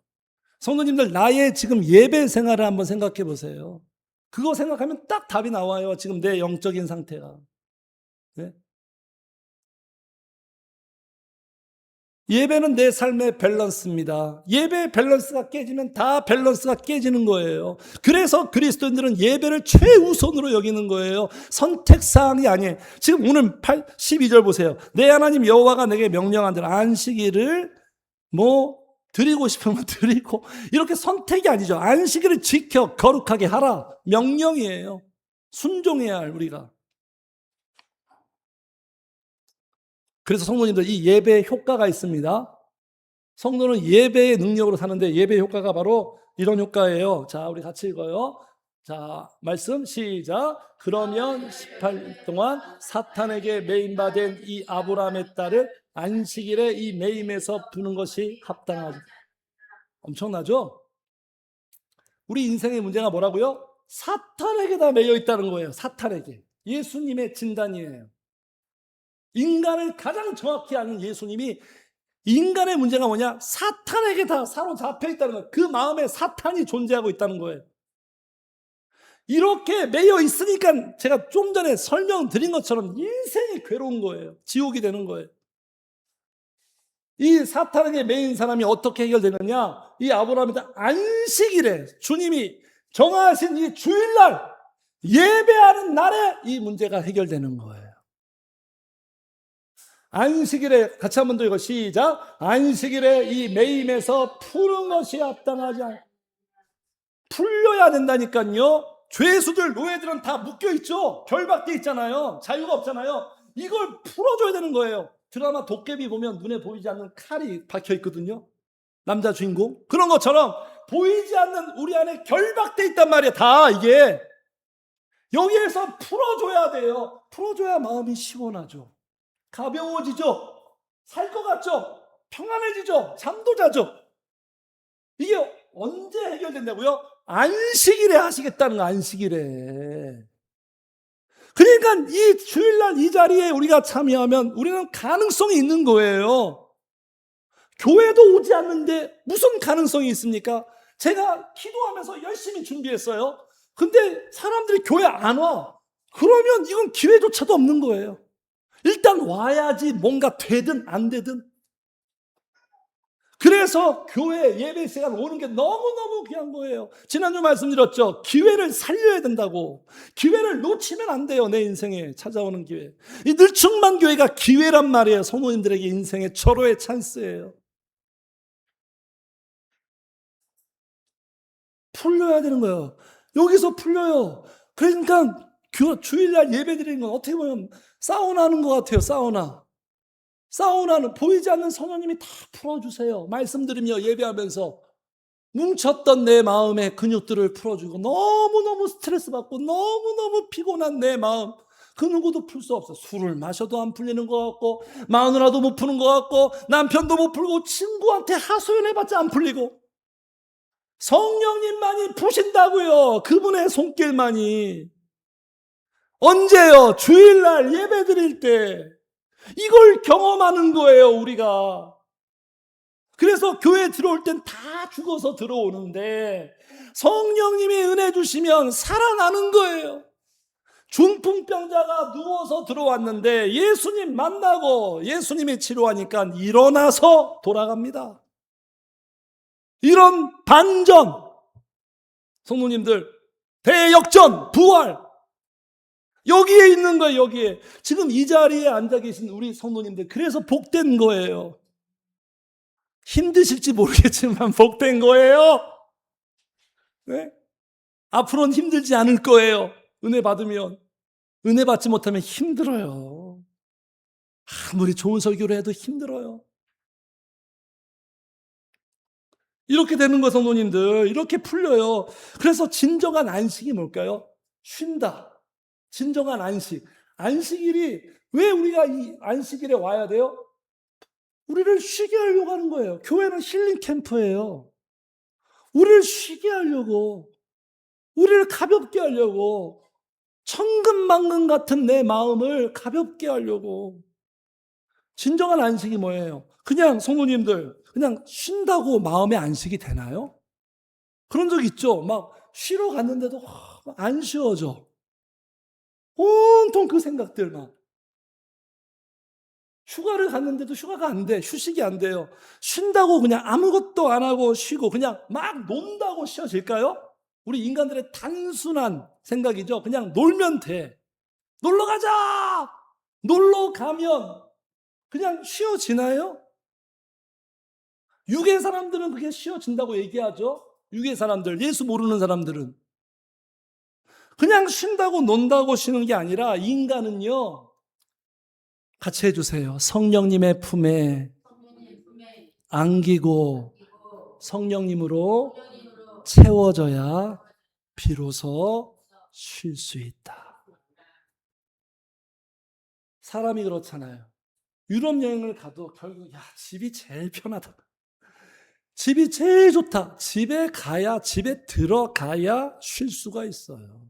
성도님들, 나의 지금 예배 생활을 한번 생각해 보세요. 그거 생각하면 딱 답이 나와요. 지금 내 영적인 상태가. 네? 예배는 내 삶의 밸런스입니다. 예배의 밸런스가 깨지면 다 밸런스가 깨지는 거예요. 그래서 그리스도인들은 예배를 최우선으로 여기는 거예요. 선택사항이 아니에요. 지금 오늘 12절 보세요. 내 하나님 여호와가 내게 명령한 대로 안식일을 드리고 싶으면 드리고, 이렇게 선택이 아니죠. 안식일을 지켜 거룩하게 하라. 명령이에요. 순종해야 할 우리가. 그래서 성도님들, 이 예배의 효과가 있습니다. 성도는 예배의 능력으로 사는데 예배의 효과가 바로 이런 효과예요. 자, 우리 같이 읽어요. 자, 말씀 시작. 그러면 18년 동안 사탄에게 매임받은 이 아브라함의 딸을 안식일에 이 매임에서 부는 것이 합당하죠. 엄청나죠? 우리 인생의 문제가 뭐라고요? 사탄에게 다 매여 있다는 거예요. 사탄에게. 예수님의 진단이에요. 인간을 가장 정확히 아는 예수님이 인간의 문제가 뭐냐? 사탄에게 다 사로잡혀 있다는 거예요. 그 마음에 사탄이 존재하고 있다는 거예요. 이렇게 매여 있으니까 제가 좀 전에 설명드린 것처럼 인생이 괴로운 거예요. 지옥이 되는 거예요. 이 사탄에게 매인 사람이 어떻게 해결되느냐? 이 아브라함한테 안식일에 주님이 정하신 이 주일날 예배하는 날에 이 문제가 해결되는 거예요. 안식일에 같이 한번 더 읽어 시작. 안식일에 이 매임에서 푸는 것이 합당하지 않아. 풀려야 된다니까요. 죄수들, 노예들은 다 묶여있죠. 결박돼 있잖아요. 자유가 없잖아요. 이걸 풀어줘야 되는 거예요. 드라마 도깨비 보면 눈에 보이지 않는 칼이 박혀있거든요. 남자 주인공. 그런 것처럼 보이지 않는 우리 안에 결박돼 있단 말이에요. 다 이게. 여기에서 풀어줘야 돼요. 풀어줘야 마음이 시원하죠. 가벼워지죠. 살 것 같죠. 평안해지죠. 잠도 자죠. 이게 언제 해결된다고요? 안식일에 하시겠다는 거, 안식일에. 그러니까 이 주일날 이 자리에 우리가 참여하면 우리는 가능성이 있는 거예요. 교회도 오지 않는데 무슨 가능성이 있습니까? 제가 기도하면서 열심히 준비했어요. 근데 사람들이 교회 안 와. 그러면 이건 기회조차도 없는 거예요. 일단 와야지 뭔가 되든 안 되든. 그래서 교회 예배 시간 오는 게 너무너무 귀한 거예요. 지난주 말씀드렸죠. 기회를 살려야 된다고. 기회를 놓치면 안 돼요. 내 인생에 찾아오는 기회. 이 늘충만 교회가 기회란 말이에요. 성도님들에게 인생의 절호의 찬스예요. 풀려야 되는 거예요. 여기서 풀려요. 그러니까 주일날 예배 드리는 건 어떻게 보면 사우나 하는 것 같아요. 사우나는 보이지 않는 성령님이 다 풀어주세요. 말씀드리며 예배하면서 뭉쳤던 내 마음의 근육들을 풀어주고 너무너무 스트레스 받고 너무너무 피곤한 내 마음 그 누구도 풀 수 없어. 술을 마셔도 안 풀리는 것 같고 마누라도 못 푸는 것 같고 남편도 못 풀고 친구한테 하소연해봤자 안 풀리고 성령님만이 푸신다고요. 그분의 손길만이. 언제요? 주일날 예배 드릴 때 이걸 경험하는 거예요, 우리가. 그래서 교회 들어올 땐 다 죽어서 들어오는데 성령님이 은혜 주시면 살아나는 거예요. 중풍병자가 누워서 들어왔는데 예수님 만나고 예수님이 치료하니까 일어나서 돌아갑니다. 이런 반전, 성도님들, 대역전, 부활, 여기에 있는 거예요, 여기에. 지금 이 자리에 앉아 계신 우리 성도님들, 그래서 복된 거예요. 힘드실지 모르겠지만 복된 거예요. 네? 앞으로는 힘들지 않을 거예요. 은혜 받으면. 은혜 받지 못하면 힘들어요. 아무리 좋은 설교를 해도 힘들어요. 이렇게 되는 거, 성도님들. 이렇게 풀려요. 그래서 진정한 안식이 뭘까요? 쉰다. 진정한 안식. 안식일이 왜 우리가 이 안식일에 와야 돼요? 우리를 쉬게 하려고 하는 거예요. 교회는 힐링 캠프예요. 우리를 쉬게 하려고, 우리를 가볍게 하려고, 천근만근 같은 내 마음을 가볍게 하려고. 진정한 안식이 뭐예요? 그냥 성도님들, 그냥 쉰다고 마음의 안식이 되나요? 그런 적 있죠? 막 쉬러 갔는데도 안 쉬어져. 온통 그 생각들만. 휴가를 갔는데도 휴가가 안 돼. 휴식이 안 돼요. 쉰다고 그냥 아무것도 안 하고 쉬고 그냥 막 논다고 쉬어질까요? 우리 인간들의 단순한 생각이죠. 그냥 놀면 돼. 놀러 가자! 놀러 가면 그냥 쉬어지나요? 육의 사람들은 그게 쉬어진다고 얘기하죠. 육의 사람들, 예수 모르는 사람들은. 그냥 쉰다고 논다고 쉬는 게 아니라 인간은요. 같이 해주세요. 성령님의 품에 안기고 성령님으로 채워져야 비로소 쉴 수 있다. 사람이 그렇잖아요. 유럽 여행을 가도 결국 집이 제일 편하다. 집이 제일 좋다. 집에 들어가야 쉴 수가 있어요.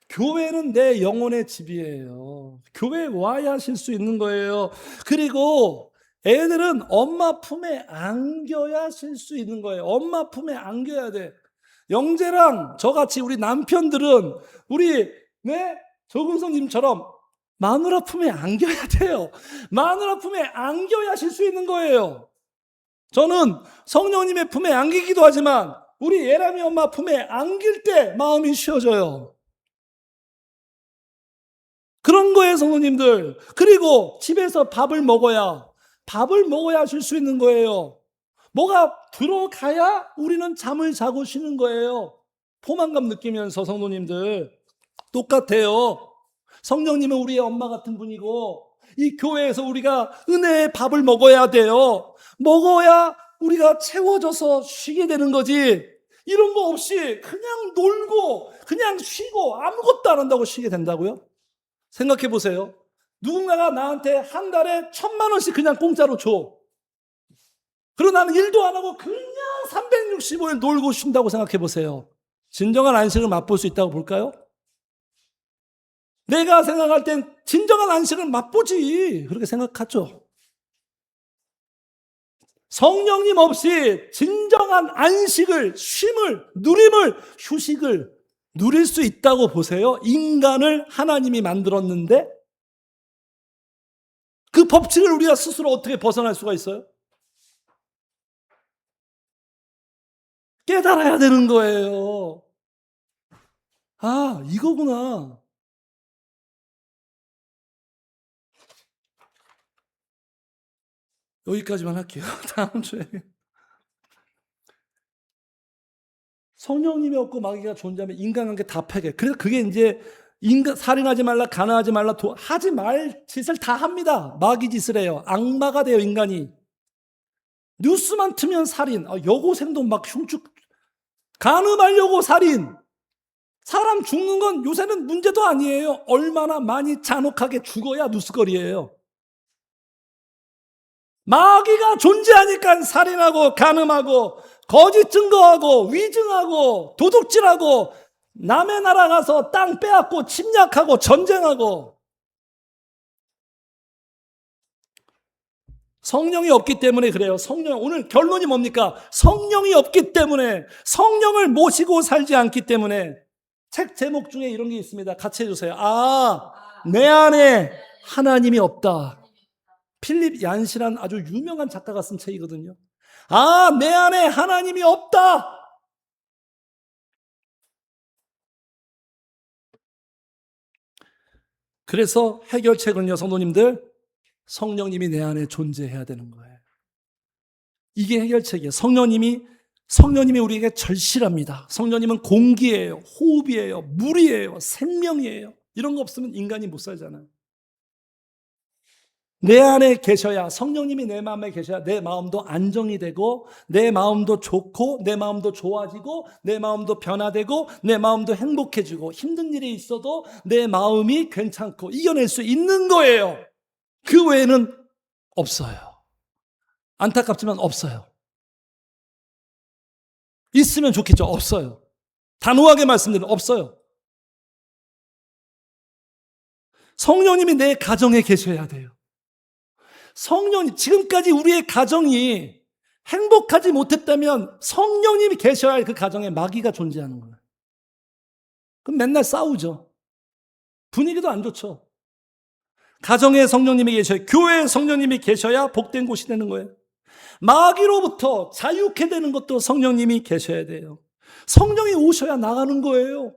교회는 내 영혼의 집이에요. 교회에 와야 쉴 수 있는 거예요. 그리고 애들은 엄마 품에 안겨야 쉴 수 있는 거예요. 엄마 품에 안겨야 돼. 영재랑 저같이 우리 남편들은 우리 조금성님처럼 마누라 품에 안겨야 돼요. 마누라 품에 안겨야 쉴 수 있는 거예요. 저는 성령님의 품에 안기기도 하지만 우리 예람이 엄마 품에 안길 때 마음이 쉬어져요. 그런 거예요, 성도님들. 그리고 집에서 밥을 먹어야 쉴 수 있는 거예요. 뭐가 들어가야 우리는 잠을 자고 쉬는 거예요. 포만감 느끼면서. 성도님들 똑같아요. 성령님은 우리의 엄마 같은 분이고 이 교회에서 우리가 은혜의 밥을 먹어야 돼요. 먹어야 우리가 채워져서 쉬게 되는 거지. 이런 거 없이 그냥 놀고 그냥 쉬고 아무것도 안 한다고 쉬게 된다고요? 생각해 보세요. 누군가가 나한테 한 달에 1,000만 원씩 그냥 공짜로 줘. 그리고 나는 일도 안 하고 그냥 365일 놀고 쉰다고 생각해 보세요. 진정한 안식을 맛볼 수 있다고 볼까요? 내가 생각할 땐 진정한 안식을 맛보지 그렇게 생각하죠. 성령님 없이 진정한 안식을, 쉼을, 누림을, 휴식을 누릴 수 있다고 보세요? 인간을 하나님이 만들었는데 그 법칙을 우리가 스스로 어떻게 벗어날 수가 있어요? 깨달아야 되는 거예요. 아, 이거구나. 여기까지만 할게요. 다음 주에. 성령님이 없고 마귀가 존재하면 인간관계 다 패게. 그래서 그게 이제 살인하지 말라, 가난하지 말라, 하지 말 짓을 다 합니다. 마귀 짓을 해요. 악마가 돼요, 인간이. 뉴스만 트면 살인, 여고생도 막 흉측, 간음하려고 살인. 사람 죽는 건 요새는 문제도 아니에요. 얼마나 많이 잔혹하게 죽어야 뉴스거리예요. 마귀가 존재하니까 살인하고 간음하고 거짓 증거하고 위증하고 도둑질하고 남의 나라 가서 땅 빼앗고 침략하고 전쟁하고. 성령이 없기 때문에 그래요. 오늘 결론이 뭡니까? 성령이 없기 때문에, 성령을 모시고 살지 않기 때문에. 책 제목 중에 이런 게 있습니다. 같이 해주세요. 내 안에 하나님이 없다. 필립 얀시란 아주 유명한 작가가 쓴 책이거든요. 내 안에 하나님이 없다. 그래서 해결책은요, 성도님들, 성령님이 내 안에 존재해야 되는 거예요. 이게 해결책이에요. 성령님이 우리에게 절실합니다. 성령님은 공기예요, 호흡이에요, 물이에요, 생명이에요. 이런 거 없으면 인간이 못 살잖아요. 내 안에 계셔야, 성령님이 내 마음에 계셔야 내 마음도 안정이 되고 내 마음도 좋고 내 마음도 좋아지고 내 마음도 변화되고 내 마음도 행복해지고 힘든 일이 있어도 내 마음이 괜찮고 이겨낼 수 있는 거예요. 그 외에는 없어요. 안타깝지만 없어요. 있으면 좋겠죠. 없어요. 단호하게 말씀드리면 없어요. 성령님이 내 가정에 계셔야 돼요. 지금까지 우리의 가정이 행복하지 못했다면 성령님이 계셔야 그 가정에 마귀가 존재하는 거예요. 그럼 맨날 싸우죠. 분위기도 안 좋죠. 가정에 성령님이 계셔야, 교회에 성령님이 계셔야 복된 곳이 되는 거예요. 마귀로부터 자유케 되는 것도 성령님이 계셔야 돼요. 성령이 오셔야 나가는 거예요.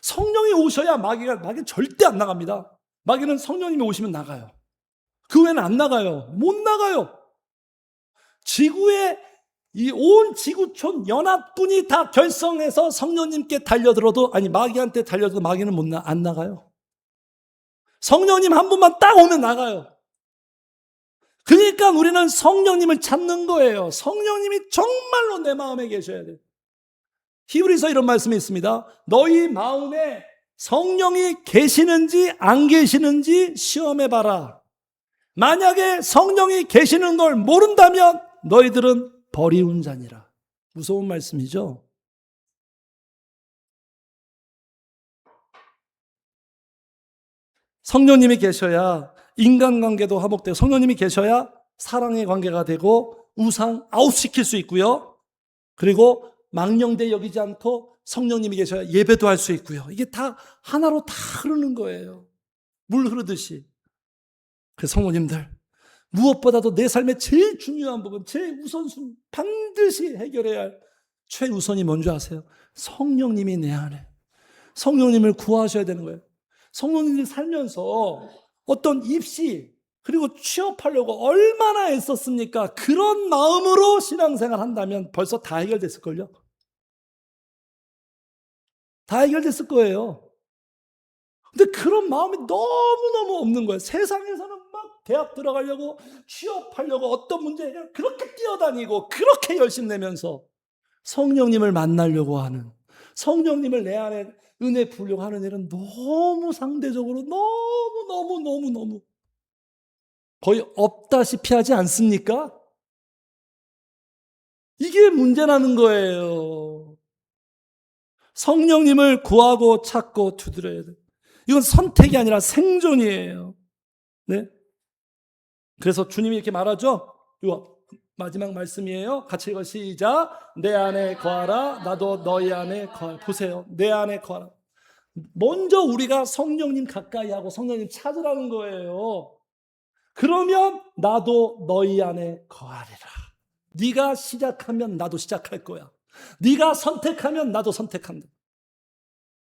성령이 오셔야 마귀는 절대 안 나갑니다. 마귀는 성령님이 오시면 나가요. 그 외에는 안 나가요. 못 나가요. 지구의 이 온 지구촌 연합군이 다 결성해서 성령님께 달려들어도, 마귀한테 달려들어도 마귀는 안 나가요. 성령님 한 분만 딱 오면 나가요. 그러니까 우리는 성령님을 찾는 거예요. 성령님이 정말로 내 마음에 계셔야 돼요. 히브리서 이런 말씀이 있습니다. 너희 마음에 성령이 계시는지 안 계시는지 시험해봐라. 만약에 성령이 계시는 걸 모른다면 너희들은 버리운 자니라. 무서운 말씀이죠. 성령님이 계셔야 인간관계도 화목되고, 성령님이 계셔야 사랑의 관계가 되고 우상 아웃시킬 수 있고요. 그리고 망령되 여기지 않고 성령님이 계셔야 예배도 할 수 있고요. 이게 다 하나로 다 흐르는 거예요. 물 흐르듯이. 그래서 성도님들, 무엇보다도 내 삶의 제일 중요한 부분, 제일 우선순위, 반드시 해결해야 할 최우선이 뭔지 아세요? 성령님이 내 안에. 성령님을 구하셔야 되는 거예요. 성령님이 살면서 어떤 입시 그리고 취업하려고 얼마나 애썼습니까? 그런 마음으로 신앙생활 한다면 벌써 다 해결됐을걸요? 다 해결됐을 거예요. 근데 그런 마음이 너무너무 없는 거예요. 세상에서는 막 대학 들어가려고 취업하려고 어떤 문제 해결 그렇게 뛰어다니고 그렇게 열심 내면서 성령님을 만나려고 하는, 성령님을 내 안에 은혜 부으려고 하는 일은 너무 상대적으로 너무 거의 없다시피 하지 않습니까? 이게 문제라는 거예요. 성령님을 구하고 찾고 두드려야 돼. 이건 선택이 아니라 생존이에요. 네? 그래서 주님이 이렇게 말하죠. 이거 마지막 말씀이에요. 같이 읽어 시작. 내 안에 거하라. 나도 너희 안에 거하라. 보세요. 내 안에 거하라. 먼저 우리가 성령님 가까이 하고 성령님 찾으라는 거예요. 그러면 나도 너희 안에 거하리라. 네가 시작하면 나도 시작할 거야. 네가 선택하면 나도 선택한다.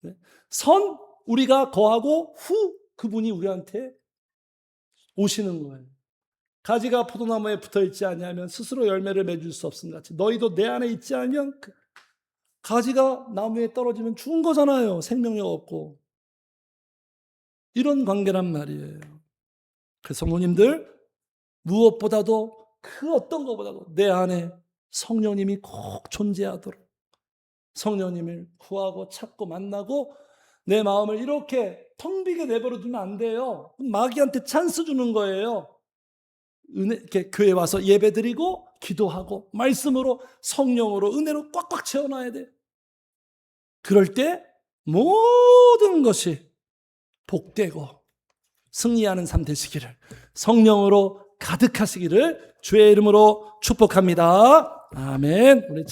네? 선 우리가 거하고 후 그분이 우리한테 오시는 거예요. 가지가 포도나무에 붙어있지 아니하면 스스로 열매를 맺을 수 없음 같이 너희도 내 안에 있지 않으면 가지가 나무에 떨어지면 죽은 거잖아요. 생명력 없고. 이런 관계란 말이에요. 그래서 성도님들 무엇보다도 그 어떤 것보다도 내 안에 성령님이 꼭 존재하도록 성령님을 구하고 찾고 만나고 내 마음을 이렇게 텅 비게 내버려 두면 안 돼요. 마귀한테 찬스 주는 거예요. 이렇게 교회 와서 예배드리고 기도하고 말씀으로 성령으로 은혜로 꽉꽉 채워놔야 돼. 그럴 때 모든 것이 복되고 승리하는 삶 되시기를 성령으로 가득하시기를 주의 이름으로 축복합니다. 아멘. 우리